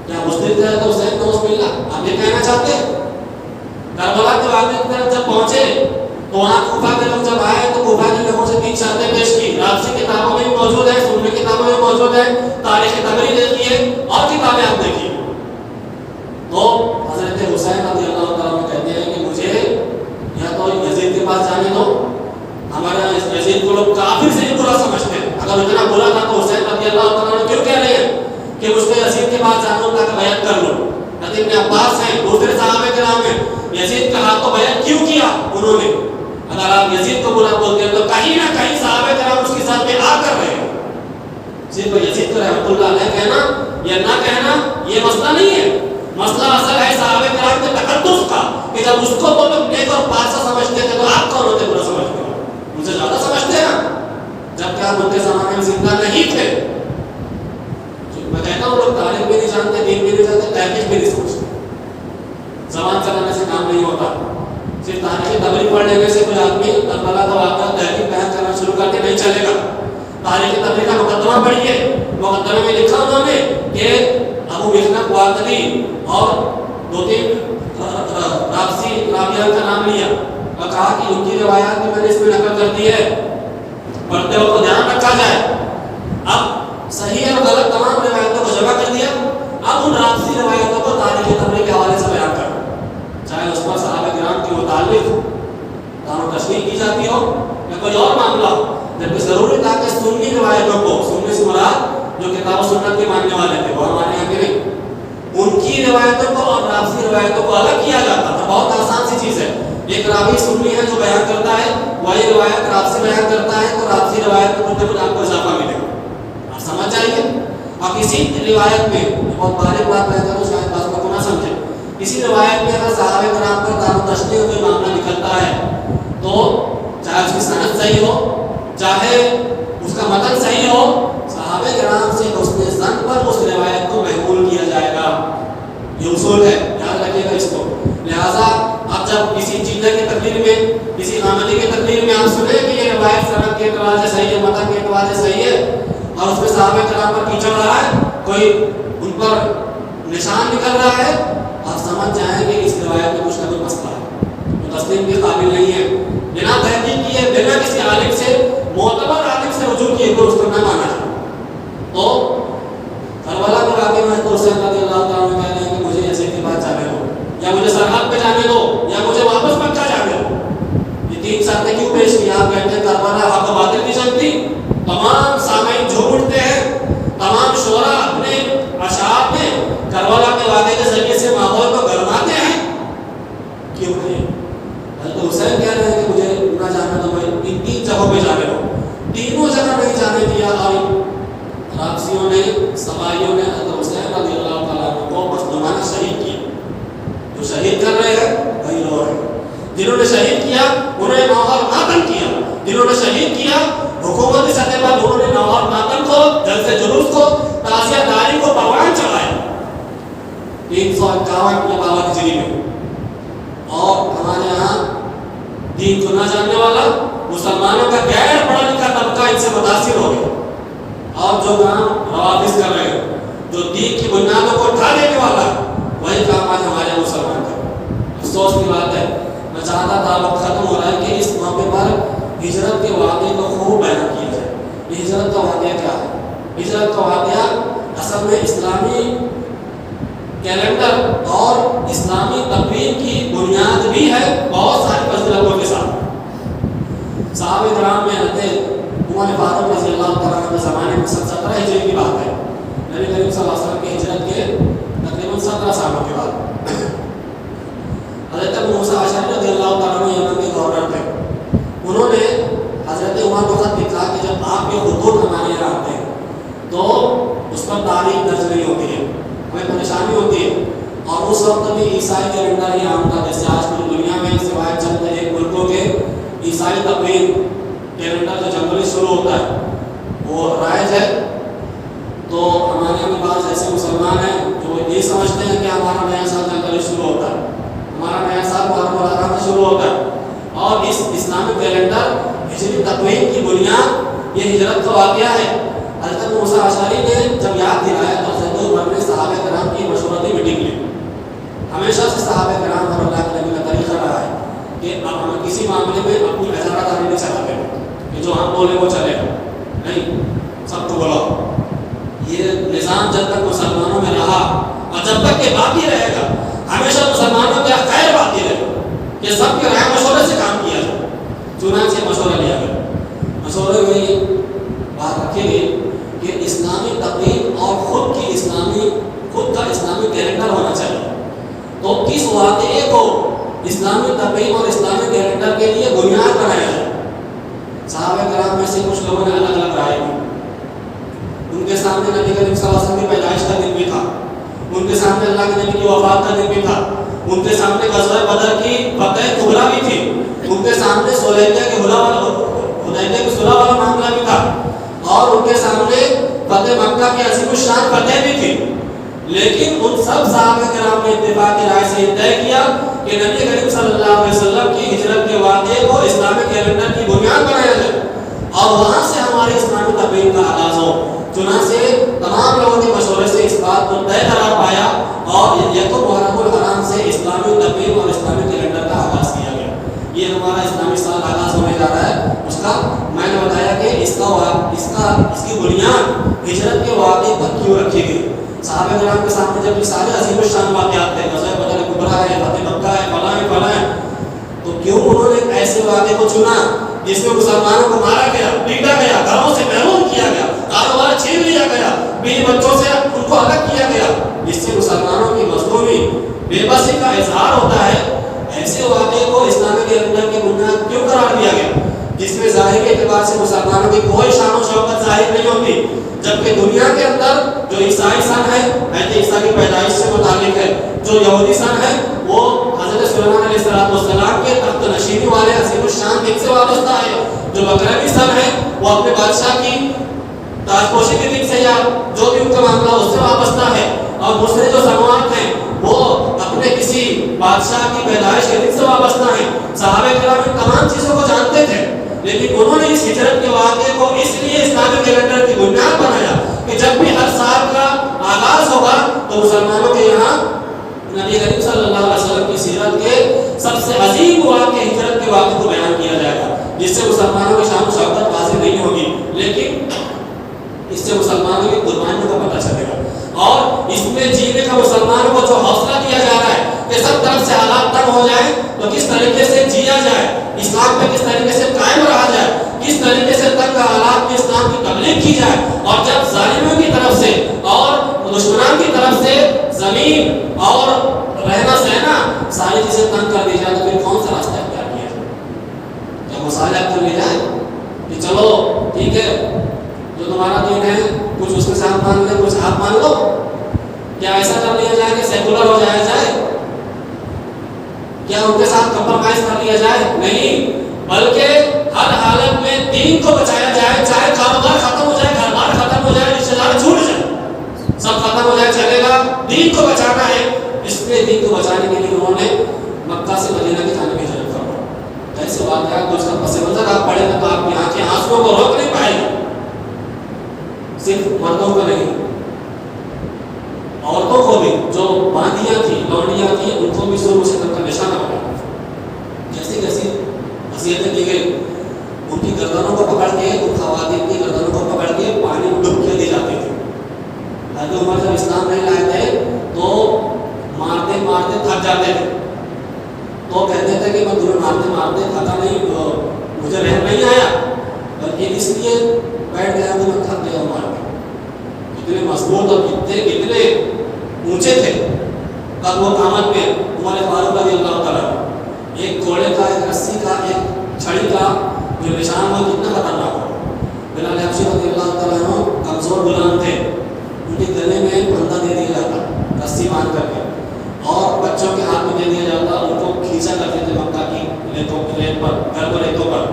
کیا مسلم تھے تو حسین کو ملا؟ آپ یہ کہنا چاہتے ہیں کربلا کے واقعے کی طرف جب پہنچے تو وہاں کوفہ کے لوگ جب آئے تو کوفہ کے لوگوں سے 3 شرطیں پیش کی. رابطی کتابوں میں بھی موجود ہے, سنی کتابوں میں موجود ہے, تاریخ طبری دیکھیے اور کتابیں آپ دیکھیے. تو حضرت حسین رضی اللہ تعالیٰ عنہ کہتے ہیں کہ مجھے یا تو یزید کے پاس جانے دو, ہمارے یزید کو لوگ کافر سے بھی برا سمجھتے ہیں, اگر اتنا برا تھا تو حسین رضی اللہ تعالیٰ عنہ کیوں کہہ رہے ہیں کہ مجھ کو یزید کے پاس جانا تاکہ بیعت کر لو. حضرت ابن عباس ہیں, دوسرے صحابہ کرام ہیں, یزید کا ہاتھوں بیعت کیوں کیا انہوں نے؟ اگر آپ یزید کو برا بولتے ہیں تو کہیں نہ کہیں صحابہ کرام اس کی ساتھ میں آ کر رہے ہیں. صرف یزید کو رحمۃ اللہ علیہ کہنا یا نہ کہنا یہ مسئلہ نہیں ہے. مسئلہ اصل ہے صحابہ کرام کے تقدس کا کہ جب اس کو وہ لوگ نیک اور پاک سمجھتے تھے تو آپ کون ہوتے برا سمجھتے ہو؟ ان سے زیادہ سمجھتے ہیں جبکہ آپ ان کے زمانے میں زندہ نہیں تھے. میں کہتا ہوں لوگ تاریخ بھی نہیں جانتے, دین بھی نہیں جانتے, تحقیق بھی نہیں سمجھتے. زبان چلانے سے کام نہیں ہوتا. صرف تاریخ تبری پڑھ لینے سے کوئی آدمی کربلا کا واقعہ تحقیق بیان کرنا شروع کر کے نہیں چلے گا. تاریخ تبری کا مقدمہ پڑھیے, مقدمے میں لکھا انہوں نے کہ ابو مخنف واقعی اور 2-3 رابعہ کا نام لیا اور کہا کہ ان کی روایات بھی میں نے اس میں نقل کر دی ہے, پڑھتے وقت دھیان رکھا جائے. اب صحیح اور غلط تمام روایتوں کو جمع کر دیا. اب ان رابطی روایتوں کو تاریخ تبری کے حوالے سے بیان کر, چاہے اس پر صحابہ کرام کے متعلق دانو تشریح کی جاتی ہو یا کوئی اور معاملہ ہو, جبکہ ضروری تھا کہ سنی روایتوں کو, سننے سے مراد جو کتاب و سنت کے ماننے والے تھے وہ ہمارے یہاں کے نہیں, ان کی روایتوں کو اور رابطی روایتوں کو الگ کیا جاتا تھا. بہت آسان سی چیز ہے. ایک راوی سنی ہے جو بیان کرتا ہے, وہی روایت رابطی بیان کرتا ہے تو رابطی روایت میں کچھ آپ کو اضافہ ملے گا. آپ سمجھ جائیے. اور کسی روایت میں بہت باریک بات میں کروں, شاید بات کو نہ سمجھے, کسی روایت میں اگر صحابہ کرام پر دانو تشریح کوئی معاملہ نکلتا ہے تو چاہے اس کی سند صحیح ہو چاہے اس کا متن صحیح ہو, صحابہ کرام سے حسن ظن پر اس روایت کو محمول کیا جائے گا. یہ اصول ہے, یاد رکھیے گا اس کو. لہٰذا اب جب کسی چیزیں کی تقریر میں, کسی آمدی کی تقریر میں آپ سنیں کہ یہ روایت سند کے اعتبار سے صحیح ہے, متن کے اعتبار سے صحیح ہے, اور اس میں صحابہ کرام پر کیچڑ رہا ہے, کوئی ان پر نشان نکل رہا ہے, آپ سمجھ جائیں کہ اس روایت میں کچھ نہ کچھ مسئلہ ہے, تو تسلیم کے قابل نہیں ہے. بنا تحقیق کیے, بنا کسی عالم سے, معتبر عالم سے رجوع کیے تو اس کو نہ مانا جائے. تو کربلا کے واقعے میں حضرت حسین رضی اللہ تعالیٰ عنہ کہتے ہیں کہ مجھے یزید کے پاس جانے دو, یا مجھے سرحد پہ جانے دو, یا مجھے واپس مکہ جانے دو. یہ 3 شرطیں کیوں پیش کی؟ آپ کہتے ہیں کربلا حق و باطل کی جنگتی, تمام سامعین جھوم اٹھتے ہیں, تمام شعراء اپنے اشعار میں کربلا کے واقعے کے ذریعے سے ماحول کو گرماتے ہیں. کیوں نہیں؟ حضرت حسین کہہ رہے ہیں کہ مجھے نہ جانے دو, میں ان 3 جگہوں پہ جانے دو. تینوں جگہ نہیں جانے دیا, اور رابسیوں نے, سبائیوں نے حضرت حسین رضی اللہ تعالیٰ عنہ کو مظلومانہ شہید کیا. جو شہید کر رہے ہیں وہی لوگ ہیں. جنہوں نے شہید کیا انہوں نے نوحہ ماتم کیا, جنہوں نے شہید کیا حکومتی سطح پر انہوں نے نوحہ ماتم کو, جلسے جلوس کو, تعزیہ داری کو پروان چڑھایا 351 یا 52 ہجری میں. اور ہمارے یہاں دین کو نہ جاننے والا, مسلمانوں کا غیر پڑھا لکھا طبقہ ان سے متاثر ہو گیا, اور جو کام روافظ کر رہے ہیں, جو دین کی بنیادوں کو اٹھا دینے والا, وہی کام آج ہمارے مسلمان کر. افسوس کی بات ہے, میں چاہتا تھا وقت ختم ہو رہا ہے کہ اس موقع پر ہجرت کے واقعے کو خوب بیان کیا جائے. یہ ہجرت کا واقعہ کیا ہے؟ ہجرت کا واقعہ اصل میں اسلامی کیلنڈر اور اسلامی تقویم کی بنیاد بھی ہے, بہت ساری فضیلتوں کے ساتھ. صحابہ کرام میں حضرت عمر فاروق رضی اللہ تعالیٰ عنہ کے زمانے میں 17 ہجری کی بات ہے, نبی کریم صلی اللہ علیہ وسلم کی ہجرت کے تقریباً 17 سالوں کے بعد. حضرت ابو موسیٰ اشعری رضی اللہ تعالیٰ عنہ یمن کے گورنر تھے. انہوں نے حضرت عمر کو خط لکھا کہ جب آپ کے خطوط ہمارے یہاں آتے ہیں تو اس پر تاریخ درج نہیں ہوتی ہے, ہمیں پریشانی ہوتی ہے. اور اس وقت بھی عیسائی کیلنڈر ہی عام تھا, جیسے آج پوری دنیا میں اس روایت چلتے ہیں ملکوں کے عیسائی تقویم کیلنڈر جو جنوری شروع ہوتا ہے وہ رائج ہے. تو ہمارے یہاں بعض ایسے مسلمان ہیں جو یہ سمجھتے ہیں کہ ہمارا نیا سال جنوری شروع ہوتا ہے, ہمارا نیا سال محرم الحرام سے شروع ہوتا ہے, اور اس اسلامی کیلنڈر ہجری تقویم کی بنیاد یہ ہجرت کا واقعہ ہے. حضرت موسیٰ اشعری نے جب یاد دلایا تو حضرت عمر نے صحابہ کرام کی مشورتی میٹنگ لی. ہمیشہ سے صحابہ کرام اور اللہ کے نبی کا طریقہ رہا ہے کہ اب ہم کسی معاملے میں اپنی اجارہ داری نہیں چلاتے کہ جو ہم بولے وہ چلے گا نہیں, سب کو بولو. یہ نظام جب تک مسلمانوں میں رہا اور جب تک کہ باقی رہے گا, ہمیشہ مسلمانوں کا خیر باقی رہے گا کہ سب کے رائے مشورے سے کام کیا جائے. چنانچہ مشورہ لیا گیا. مشورے میں بات رکھی گئی کہ اسلامی تقویم اور خود کا اسلامی کیلنڈر ہونا چاہیے. تو کس واقعے کو اسلامی تقویم اور اسلامی کیلنڈر کے لیے بنیاد بنایا جائے۔ صحابہ کرام میں سے کچھ لوگوں نے الگ الگ رائے دی۔ ان کے سامنے نبی کریم صلی اللہ علیہ وسلم کی پیدائش کا دن بھی تھا، ان کے سامنے اللہ کے نبی کی وفات کا دن بھی تھا، ان کے سامنے غزوہ بدر کی فتح کبریٰ بھی تھی، ان کے سامنے حدیبیہ کے صلح والا معاملہ بھی تھا، اور ان کے سامنے فتح مکہ کی عظیم الشان فتح بھی تھی۔ لیکن ان سب صحابہ کرام نے اتفاق کی رائے سے طے کیا کہ نبی کریم صلی اللہ علیہ وسلم کی ہجرت کے واقعے کو اسلامی کیلنڈر کی بنیاد بنایا جائے اور وہاں سے ہمارے اسلامی تقویم کا آغاز ہو۔ چنانچہ تمام لوگوں کے مشورے سے اس بات کو طے قرار پایا اور یہ تو محرم الحرام سے اسلامی تقویم اور اسلامی کیلنڈر کا آغاز کیا گیا۔ یہ ہمارا اسلامی سال آغاز ہونے جا رہا ہے۔ اس کا میں نے بتایا کہ اس کی بنیاد ہجرت کے واقعے پر کیوں رکھی گئی۔ صحابہ کرام کے سامنے جب یہ سارے عظیم الشان واقعات تھے، غزوہ بدر کبریٰ ہے، فتح مکہ ہے، فلاں ہے فلاں ہے، تو کیوں انہوں نے ایسے واقعے کو چنا جس میں مسلمانوں کو مارا گیا، پیٹا گیا، گھروں سے محروم کیا گیا، کاروبار چھین لیا گیا، بیوی بچوں سے ان کو الگ کیا گیا، جس سے مسلمانوں کی مظلومی بے بسی کا اظہار ہوتا ہے۔ ایسے واقعے کو اسلامی کیلنڈر کی بنیاد کیوں قرار دیا گیا جس میں ظاہری اعتبار سے مسلمانوں کی کوئی شان و شوکت ظاہر نہیں ہوتی، جبکہ دنیا کے اندر جو عیسائی سن ہے عیسیٰ کی پیدائش سے متعلق ہے، جو یہودی سن ہے وہ حضرت سلیمان علیہ السلام کے تخت نشینی والے عظیم الشان دن سے وابستہ ہے، جو بقرعی سن ہے وہ اپنے بادشاہ کی تاجپوشی کے دن سے یا جو بھی ان کا معاملہ اس سے وابستہ ہے، اور دوسرے جو سماوات ہیں وہ اپنے کسی بادشاہ کی پیدائش کے دن سے وابستہ ہیں۔ صحابہ کرام ان تمام چیزوں کو جانتے تھے، لیکن انہوں نے اس ہجرت کے واقعے کو اس لیے اسلامی کیلنڈر کی بنیاد بنایا کہ جب بھی ہر سال کا آغاز ہوگا تو مسلمانوں کے یہاں نبی کریم صلی اللہ علیہ وسلم کی سیرت کے سب سے عظیم واقعے ہجرت کے واقعے کو بیان کیا جائے گا، جس سے مسلمانوں کی شان و شوکت واضح نہیں ہوگی، لیکن اس سے مسلمانوں کی قربانیوں کا پتہ چلے گا، اور اس میں جینے کا مسلمانوں کو جو حوصلہ دیا جا رہا ہے کہ سب طرف سے حالات تنگ ہو جائیں تو کس طریقے سے جیا جائے، اسلام پہ کس طریقے سے قائم رہا جائے، کس طریقے سے تنگ حالات میں اسلام کی تبلیغ کی جائے، اور جب ظالموں کی طرف سے اور دشمنان کی طرف سے زمین اور رہنا سہنا ساری چیزیں تنگ کر دی جائے تو پھر کون سا راستہ اختیار کیا جائے؟ کیا مصالحت کر لی جائے کہ چلو ٹھیک ہے جو تمہارا دین ہے کچھ اس کے ساتھ مان لے کچھ آپ مان لو؟ کیا ایسا کر لیا جائے کہ سیکولر ہو جایا جائے؟ کیا ان کے ساتھ کمپرومائز کر لیا جائے؟ نہیں، بلکہ ہر حالت میں دین کو بچایا جائے، چاہے کاروبار ختم ہو جائے، گھر بار ختم ہو جائے، رشتے دار چھوٹ جائے، سب ختم ہو جائے چلے گا، دین کو بچانا ہے۔ اس لیے دین کو بچانے کے لیے انہوں نے مکہ سے مدینہ کی جانب ہجرت فرمائی۔ ایسے واقعات تو اس کا پس منظر آپ پڑھیں تو آپ کی آنکھیں آنسوؤں کو روک نہیں پائیں گے، صرف مردوں کو نہیں، عورتوں کو بھی، جو باندیاں تھیں، لونڈیاں تھیں، ان کو بھی ظلم و ستم کا نشانہ بنا۔ جیسی جیسی اذیتیں دی گئی، ان کی گردنوں کو پکڑ کے، ان خواتین کی گردنوں کو پکڑ کے پانی میں ڈبکیاں دی جاتی تھی۔ حضرت عمر جب اسلام نہیں لائے تھے تو مارتے مارتے تھک جاتے تھے، تو کہتے تھے کہ میں تمہیں مارتے مارتے تھکا نہیں، مجھے رحم نہیں آیا، بلکہ اس لیے بیٹھ گیا کہ میں تھک گیا ہوں مار کے۔ کتنے مضبوط اور کتنے اونچے تھے قد و قامت میں عمر فاروق رضی اللہ تعالیٰ، ایک گھوڑے کا، ایک رسی کا، ایک چھڑی کا جو نشان ہو کتنا خطرناک ہو۔ بلال حبشی رضی اللہ تعالیٰ کمزور غلام تھے، ان کے گلے میں پھندا دے دیا جاتا رسی باندھ کر کے، اور بچوں کے ہاتھ میں دے دیا جاتا، ان کو کھینچا کرتے تھے مکہ کی ریت پر، گرم ریتوں پر،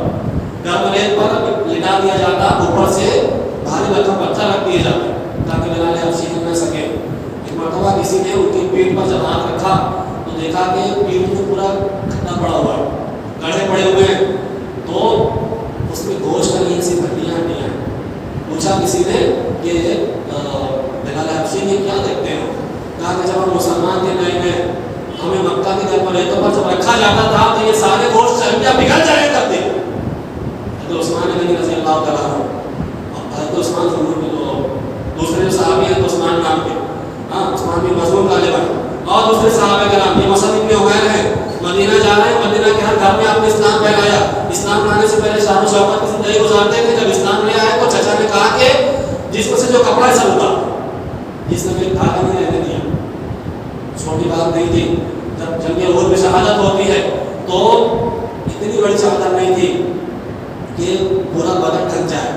گرم ریت پر لٹا دیا جاتا، اوپر سے بھاری بھرکم پتھر رکھ دیے جاتے تاکہ بلال حبشی ہل نہ سکے۔ ایک مرتبہ کسی نے ان کی پیٹھ پر جب ہاتھ رکھا تو دیکھا کہ پیٹھ میں پورا کھٹا پڑا ہوا ہے، گڑھے پڑے ہوئے ہیں، تو اس میں گوشت کا نہیں، صرف ہڈیاں ہڈیاں ہیں۔ پوچھا کسی نے کہ بلال حبشی نے کیا دیکھتے ہو؟ کہا کہ جب ہم مسلمان تھے نئے میں ہمیں مکہ کے گھر پر ریتوں پر جب رکھا جاتا تھا تو یہ سارے گوشت چربیاں پگھل جایا کرتے۔ حضرت عثمان غنی رضی اللہ تعالیٰ عنہ، حضرت عثمان دوسرے جو صحابی ہیں تو عثمان نام کے، عثمان بن مظعون غالباً، اور دوسرے صحابہ کرام، یہ مصعب بن عمیر ہیں، مدینہ جا رہے ہیں، مدینہ کے ہر گھر میں آپ نے اسلام پھیلایا۔ اسلام لانے سے پہلے شان و شوکت کی زندگی گزارتے تھے، جب اسلام لے آئے تو چچا نے کہا کہ جس سے جو کپڑا ہے سب اتار، جس نے پھر دھاگا نہیں رہنے دیا، چھوٹی بات نہیں تھی، جب جنگ احد میں شہادت ہوتی ہے تو اتنی بڑی چادر نہیں تھی کہ پورا بدن ڈھک جائے.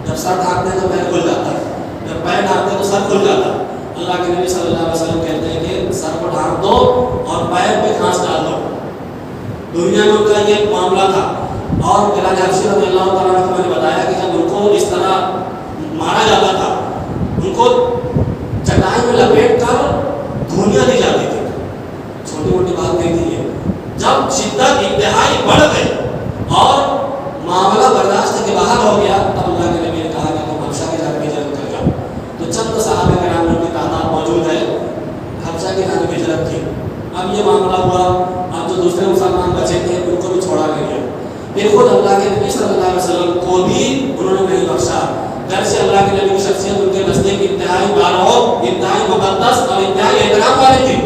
جب سر ڈھانپتے ہیں تو پیر کھل جاتا ہے, جب پیر ڈھانپتے ہیں تو سر کھل جاتا ہے. اللہ کے نبی صلی اللہ علیہ وسلم کہتے ہیں کہ سر کو ڈھانپ دو اور پیر پہ گھاس ڈال دو. دنیا میں ان کا یہ معاملہ تھا. اور بلال حبشی رضی اللہ تعالیٰ عنہ کو میں نے بتایا کہ جب ان کو اس طرح مارا جاتا تھا, ان کو چٹائی میں لپیٹ کر دھونیاں دی جاتی تھی. چھوٹی موٹی بات نہیں تھی یہ. جب شدت انتہائی بڑھ گئی اور معاملہ برداشت کے باہر ہو گیا, تب اللہ کے نبی نے کہا کہ تم حبشہ کی جانب ہجرت کر جاؤ. تو چند صحابہ کرام ان کی تعداد موجود ہے, حبشہ کی جانب ہجرت کی. اب یہ معاملہ ہوا, اب جو دوسرے مسلمان بچے تھے ان کو بھی چھوڑا نہیں گیا. پھر خود اللہ کے نبی صلی اللہ علیہ وسلم کو بھی انہوں نے نہیں بخشا. گھر سے اللہ کے نبی کی شخصیت ان کے نزدیک انتہائی بارہو, انتہائی مقدس اور انتہائی احترام والی تھی,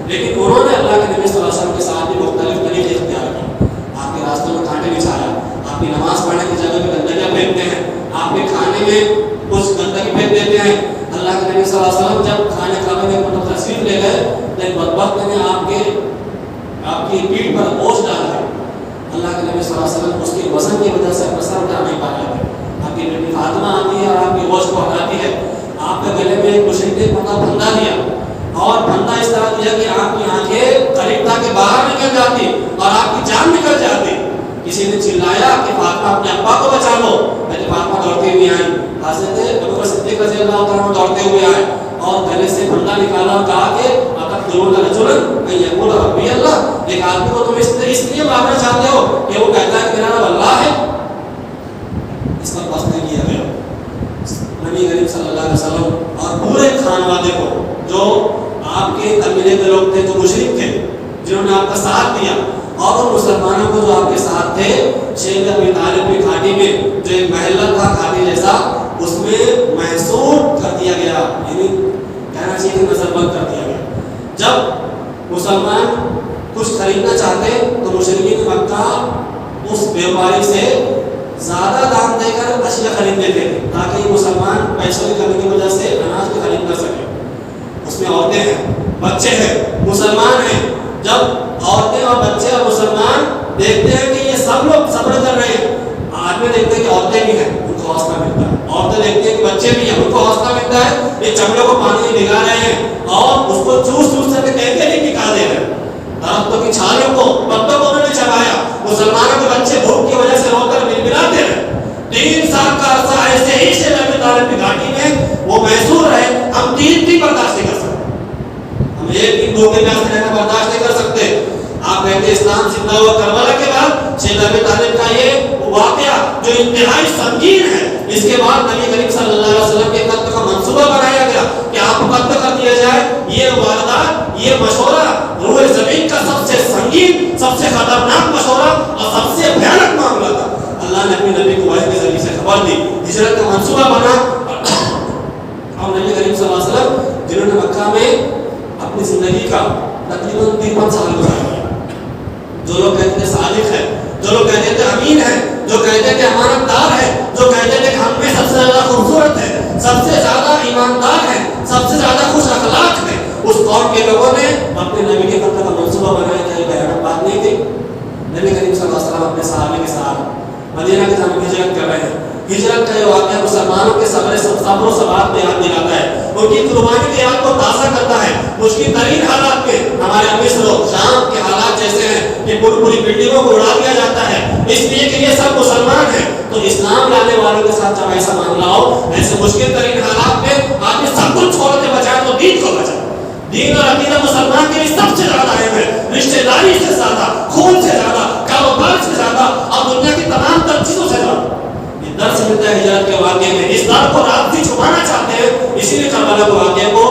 لیکن انہوں نے اللہ کے نبی صلی اللہ علیہ وسلم کے ساتھ بھی مختلف طریقے اختیار کیے. آپ کے راستوں میں کانٹے بچھایا, آپ کی نماز پڑھنے کی جگہ پہ گندگیاں پھینکتے ہیں, آپ کے کھانے میں کچھ گندگی پھینک دیتے ہیں. اللہ کے نبی صلی اللہ علیہ وسلم جب کھانے کعبہ میں مطلب تشریف لے گئے تو ایک بدبخت نے آپ کی پیٹھ پر بوجھ ڈال دیا. اللہ کے نبی صلی اللہ علیہ وسلم اس کی وزن کی وجہ سے اپنا سر اٹھا نہیں پا رہے تھے. آپ کی بیٹی فاطمہ آتی ہے اور آپ کی بوجھ کو ہٹاتی ہے. آپ کے گلے میں ایک مشرک نے پھندا دیا اور پھندا اس طرح دیا کہ آپ کی آنکھیں قریب تھا کہ باہر نکل جاتی اور آپ کی جان نکل جاتی. کسی نے چلایا کہ فاطمہ اپنے ابا کو بچا لو. پہلے فاطمہ دوڑتے ہوئے آئی, حضرت ابوبکر صدیق رضی اللہ عنہ دوڑتے ہوئے آئے اور گلے سے پھندا نکالا اور کہا کہ اتقتلون رجلا ان یقول ربی اللہ, ایک آدمی کو تم اس لیے مارنا چاہتے ہو کہ وہ کہتا ہے کہ میرا نام اللہ ہے. اس پر بس نہیں کیا گیا. نبی کریم صلی اللہ علیہ وسلم اور پورے خانوادے کو, جو آپ کے قبیلے کے لوگ تھے, جو مشرک تھے, جنہوں نے آپ کا ساتھ دیا, اور ان مسلمانوں کو جو آپ کے ساتھ تھے, شیخ ابی طالب کی گھاٹی میں جو ایک محلہ تھا گھاٹی جیسا, اس میں محصور کر دیا گیا, یعنی کہنا چاہیے کہ نظر بند کر دیا گیا. جب مسلمان کچھ خریدنا چاہتے تو مشرکین مکہ اس بیوپاری سے زیادہ دام دے کر اشیاء خرید لیتے تھے تاکہ یہ مسلمان پیسوں کی کمی کی وجہ سے اناج بھی خرید نہ سکے. اس میں عورتیں ہیں, بچے ہیں, مسلمان ہیں. جب عورتیں اور بچے اور مسلمان دیکھتے ہیں کہ یہ سب لوگ صبر کر رہے ہیں, آدمی دیکھتے ہیں کہ عورتیں بھی ہیں, ان کو حوصلہ ملتا ہے. عورتیں دیکھتے ہیں کہ بچے بھی ہیں, ان کو حوصلہ ملتا ہے. یہ چمڑے کو پانی میں بھگا رہے ہیں اور اس کو چوس کر کہتے نہیں نکال دے رہے ہیں. درختوں کی چھالیوں کو, پتوں کو انہوں نے چبایا. مسلمانوں کے بچے بھوک کی وجہ سے رو کر ململاتے رہے. 3 سال کا عرصہ ایسے ہی شیخ ابی طالب کی گھاٹی میں وہ محصور رہے. ہم 3 دن برداشت نہیں کر سکتے, ہم 1 دن 2 دن میں رہنا برداشت نہیں کر سکتے. آپ کہتے ہیں اسلام زندہ ہوا کربلا کے بعد شیخ ابی طالب کا یہ واقعہ جو انتہائی سنگین ہے, اس کے بعد نبی کریم صلی اللہ علیہ وسلم کے قتل کا منصوبہ بنایا گیا کہ آپ کو قتل کر دیا جائے. یہ واردات, یہ مشورہ روح زمین کا سب سے سنگین, سب سے خطرناک مشورہ اور سب سے بھیانک معاملہ تھا. اللہ نے اپنے نبی کو وحی کے ذریعے سے خبر دی, ہجرت کا منصوبہ بنا, اور نبی کریم صلی اللہ علیہ وسلم جنہوں نے مکہ میں اپنی زندگی کا تقریباً 53 سال گزارا. جو لوگ کہتے تھے صادق ہے, جو لوگ کہتے تھے امین ہے, جو کہتے تھے امانت دار ہے, جو کہتے تھے کہ ہم میں سب سے زیادہ خوبصورت ہے, سب سے زیادہ ایماندار ہے, سب سے زیادہ خوش اخلاق ہے, اس قوم کے لوگوں نے اپنے نبی کے قتل کا منصوبہ بنایا. کیا یہ بھیانک بات نہیں تھی؟ نبی کریم صلی اللہ علیہ وسلم اپنے صحابہ کے ساتھ مدینہ کی جانب ہجرت کر رہے ہیں. ہجرت کا یہ واقعہ مسلمانوں کے صبر و ثبات میں یاد دلاتا ہے, ان کی قربانی کی یاد کو تازہ کرتا ہے. مشکل ترین حالات میں ہمارے مصر و شام کے حالات جیسے ہیں کہ پوری بلڈنگوں کو اڑا دیا جاتا ہے اس لیے کہ یہ سب مسلمان ہیں. تو اسلام لانے والوں کے ساتھ جب ایسا معاملہ ہو, ایسے مشکل ترین حالات میں آدمی سب کچھ چھوڑ کے بچائے تو دین کو بچائے. دین اور عقیدہ مسلمان کے لیے سب سے زیادہ اہم ہے, رشتہ داری سے زیادہ, خون سے زیادہ, کاروبار سے زیادہ, اور دنیا کی تمام تر چیزوں سے زیادہ. یہ درس ملتا ہے ہجرت کے واقعے میں. اس در کو رات بھی چھپانا چاہتے ہیں, اسی لیے کربلا کے واقعے کو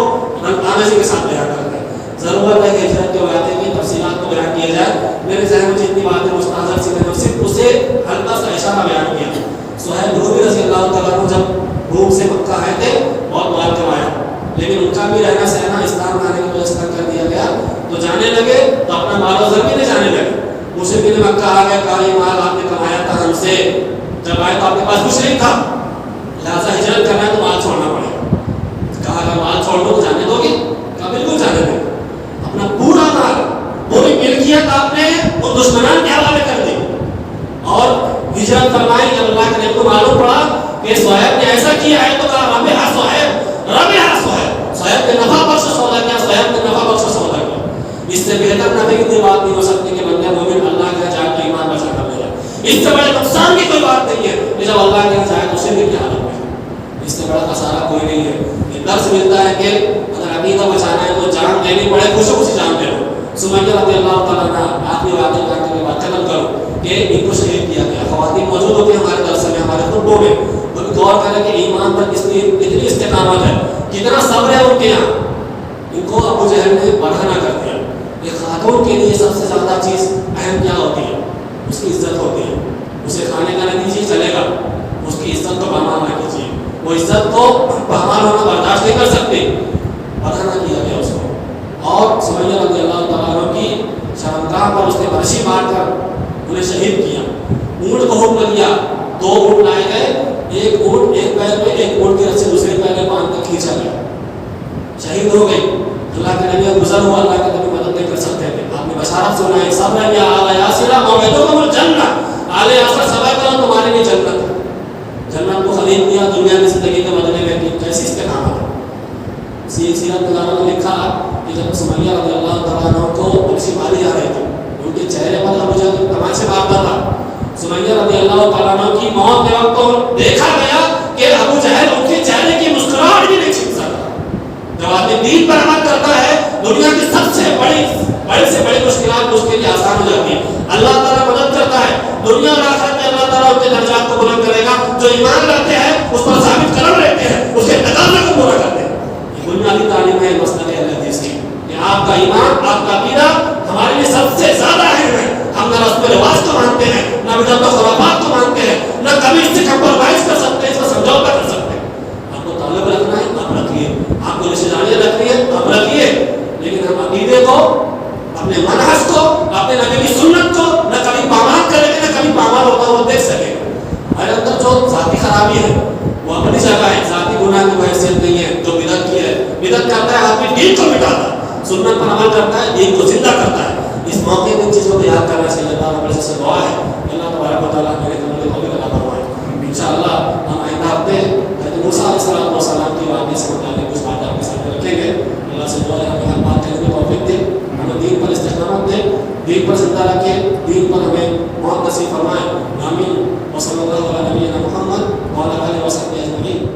آمیزی کے ساتھ بیان کرتے ہیں. ضرورت ہے کہ ہجرت کے واقعے کی تفصیلات کو بیان کیا جائے. میرے ذہن میں جتنی باتیں مستحضر سی ہیں صرف اسے ہلکا سا اشارہ بیان کیا. صہیب رومی رضی اللہ تعالیٰ عنہ جب روم سے مکہ آئے تھے بہت مال کمایا, لیکن ان کا بھی رہنا سہنا اسلام لانے کی وجہ سے تنگ کر دیا گیا. تو جانے لگے تو اپنا مال و زر بھی نہیں جانے لگے. مشرکین مکہ آ گئے, کہا یہ مال آپ نے کمایا تھا ہم سے, جب آئے تو آپ کے پاس کچھ نہیں تھا, لہٰذا ہجرت کرنا ہے تو مال چھوڑنا پڑے گا. کہا اگر مال چھوڑ دو تو جانے دو گے؟ کہا بالکل جانے دیں. اپنا پورا مال, کو دشمنان کے حوالے کر دی اور ہجرت فرمائی. جب اللہ کے نبی کو معلوم پڑا کہ صہیب نے ایسا کیا ہے تو کہا ربح صہیب، ربح صہیب، صہیب نے نفع بخش سودا کیا، صہیب نے نفع بخش سودا کیا. اس سے بہتر نفع کی کوئی بات نہیں ہو سکتی کہ بندہ مومن اللہ کا جان کا ایمان بچا کر لے جائے. اس سے بڑے نقصان کی کوئی بات نہیں ہے کہ جب اللہ کے چاہے تو اسے بھی کیا حالت میں، اس سے بڑا خسارہ کوئی نہیں ہے. یہ درس ملتا ہے کہ اگر عقیدہ بچانا ہے تو جان دینی پڑے، خوشی خوشی جان دے لو. سمیہ رضی اللہ تعالیٰ عنہ آخری واقعہ کرنے کے بعد ختم کرو کہ ان کو شہید کیا گیا. خواتین موجود ہوتی ہیں ہمارے درس میں، ہمارے خطبوں میں، ان غور کریں کہ ایمان پر کتنی استقامت ہے، کتنا صبر ہے ان کے یہاں. ان کو ابو جہل نے برہنہ کر دیا. ایک خاتون کے لیے سب سے زیادہ چیز اہم کیا ہوتی ہے؟ اس کی عزت ہوتی ہے. اسے کھانے کا نہ دیجیے چلے گا، اس کی عزت کو پامال نہ کیجیے. وہ عزت کو پامال ہونا برداشت نہیں کر سکتے. برہنہ کیا گیا اس کو. اور سمیہ رضی اللہ تعالیٰ عنہ کی شرمگاہ پر اس نے برشی مار کر انہیں شہید کیا. اونٹ کو حکم دیا، 2 اونٹ لائے گئے، ایک اونٹ ایک پیر میں، ایک اونٹ کی رسی دوسرے پیر میں باندھ کر کھینچا گیا. شہید ہو گئے. اللہ کے نبی گزر ہوا، اللہ کے نبی مدد نہیں کر سکتے تھے. آپ نے بشارت سنائی، صبر یا آل یاسر موعدکم الجنہ، آل یاسر صبر کرو تمہارے لیے جنت. جنت کو خرید لیا دنیا کی زندگی کے بدلے میں. کیسی استقامت ہے. سیرت نگاروں نے لکھا کہ جب سمیہ رضی اللہ تعالیٰ عنہ کو برشی ماری جا رہی تھی، ان کے چہرے پر ابو جہل تماشے مارتا تھا. سمیہ رضی اللہ تعالیٰ عنہ کی موت کے وقت تو دیکھا گیا کہ ابو جہل ان کے چہرے کی مسکراہٹ بھی نہیں چھپ سکتا. جب آدمی دین پر عمل کرتا ہے دنیا کی سب سے بڑی سے بڑی مشکلات اس کے لیے آسان ہو جاتی ہے. اللہ تعالیٰ مدد کرتا ہے. دنیا اور آخرت میں اللہ تعالیٰ ان کے درجات کو بلند کرے گا. جو ایمان رکھتے ہیں اس پر ثابت قدم رہتے ہیں، اس کے تقاضے کو پورا کرتے ہیں. یہ بنیادی تعلیم ہے مسند اہل حدیث کی کہ آپ کا ایمان، آپ کا عقیدہ ہمارے لیے سب سے زیادہ اہم ہے. ہم نہ رسم و رواج کو مانتے ہیں، نہ بدعت و خرافات کو مانتے ہیں، نہ کبھی اس سے کمپرومائز کر سکتے ہیں، اس کا سمجھوتا کر سکتے ہیں. آپ کو تعلق رکھنا ہے آپ رکھیے، آپ کو رشتہ داریاں رکھنی ہے آپ رکھیے، لیکن ہم عقیدے کو، اپنے منہج کو، اپنے نبی کی سنت کو نہ کبھی پامال کریں گے، نہ کبھی پامال ہوتا ہوا دیکھ سکیں گے. ہمارے اندر جو ذاتی خرابی ہے وہ اپنی جگہ ہے، ذاتی گناہ کی حیثیت نہیں ہے. جو بدعت کی ہے، بدعت کرتا ہے آدمی دین کو مٹاتا ہے، سنت پر عمل کرتا ہے دین کو زندہ کرتا ہے. اس موقع میں ان چیزوں کو یاد کرنا چاہیے. اللہ تعالیٰ سے دعا ہے اللہ تبارک و تعالیٰ میرے قبول کو بھی عطا فرمائے. انشاءاللہ ہم آئندہ ہفتے حضرت موسیٰ علیہ السلام کی واقعے سے متعلق کچھ باتیں آپ کے سامنے رکھیں گے. اللہ سے دعا ہے ہمیں ہر بات کرنے کی توفیق دے، ہمیں دین پر استقامت دے، دین پر زندہ رکھے، دین پر ہمیں موت نصیب فرمائے. آمین. وصلی اللہ علیہ نبینا محمد وعلی آلہ وصحبہ اجمعین.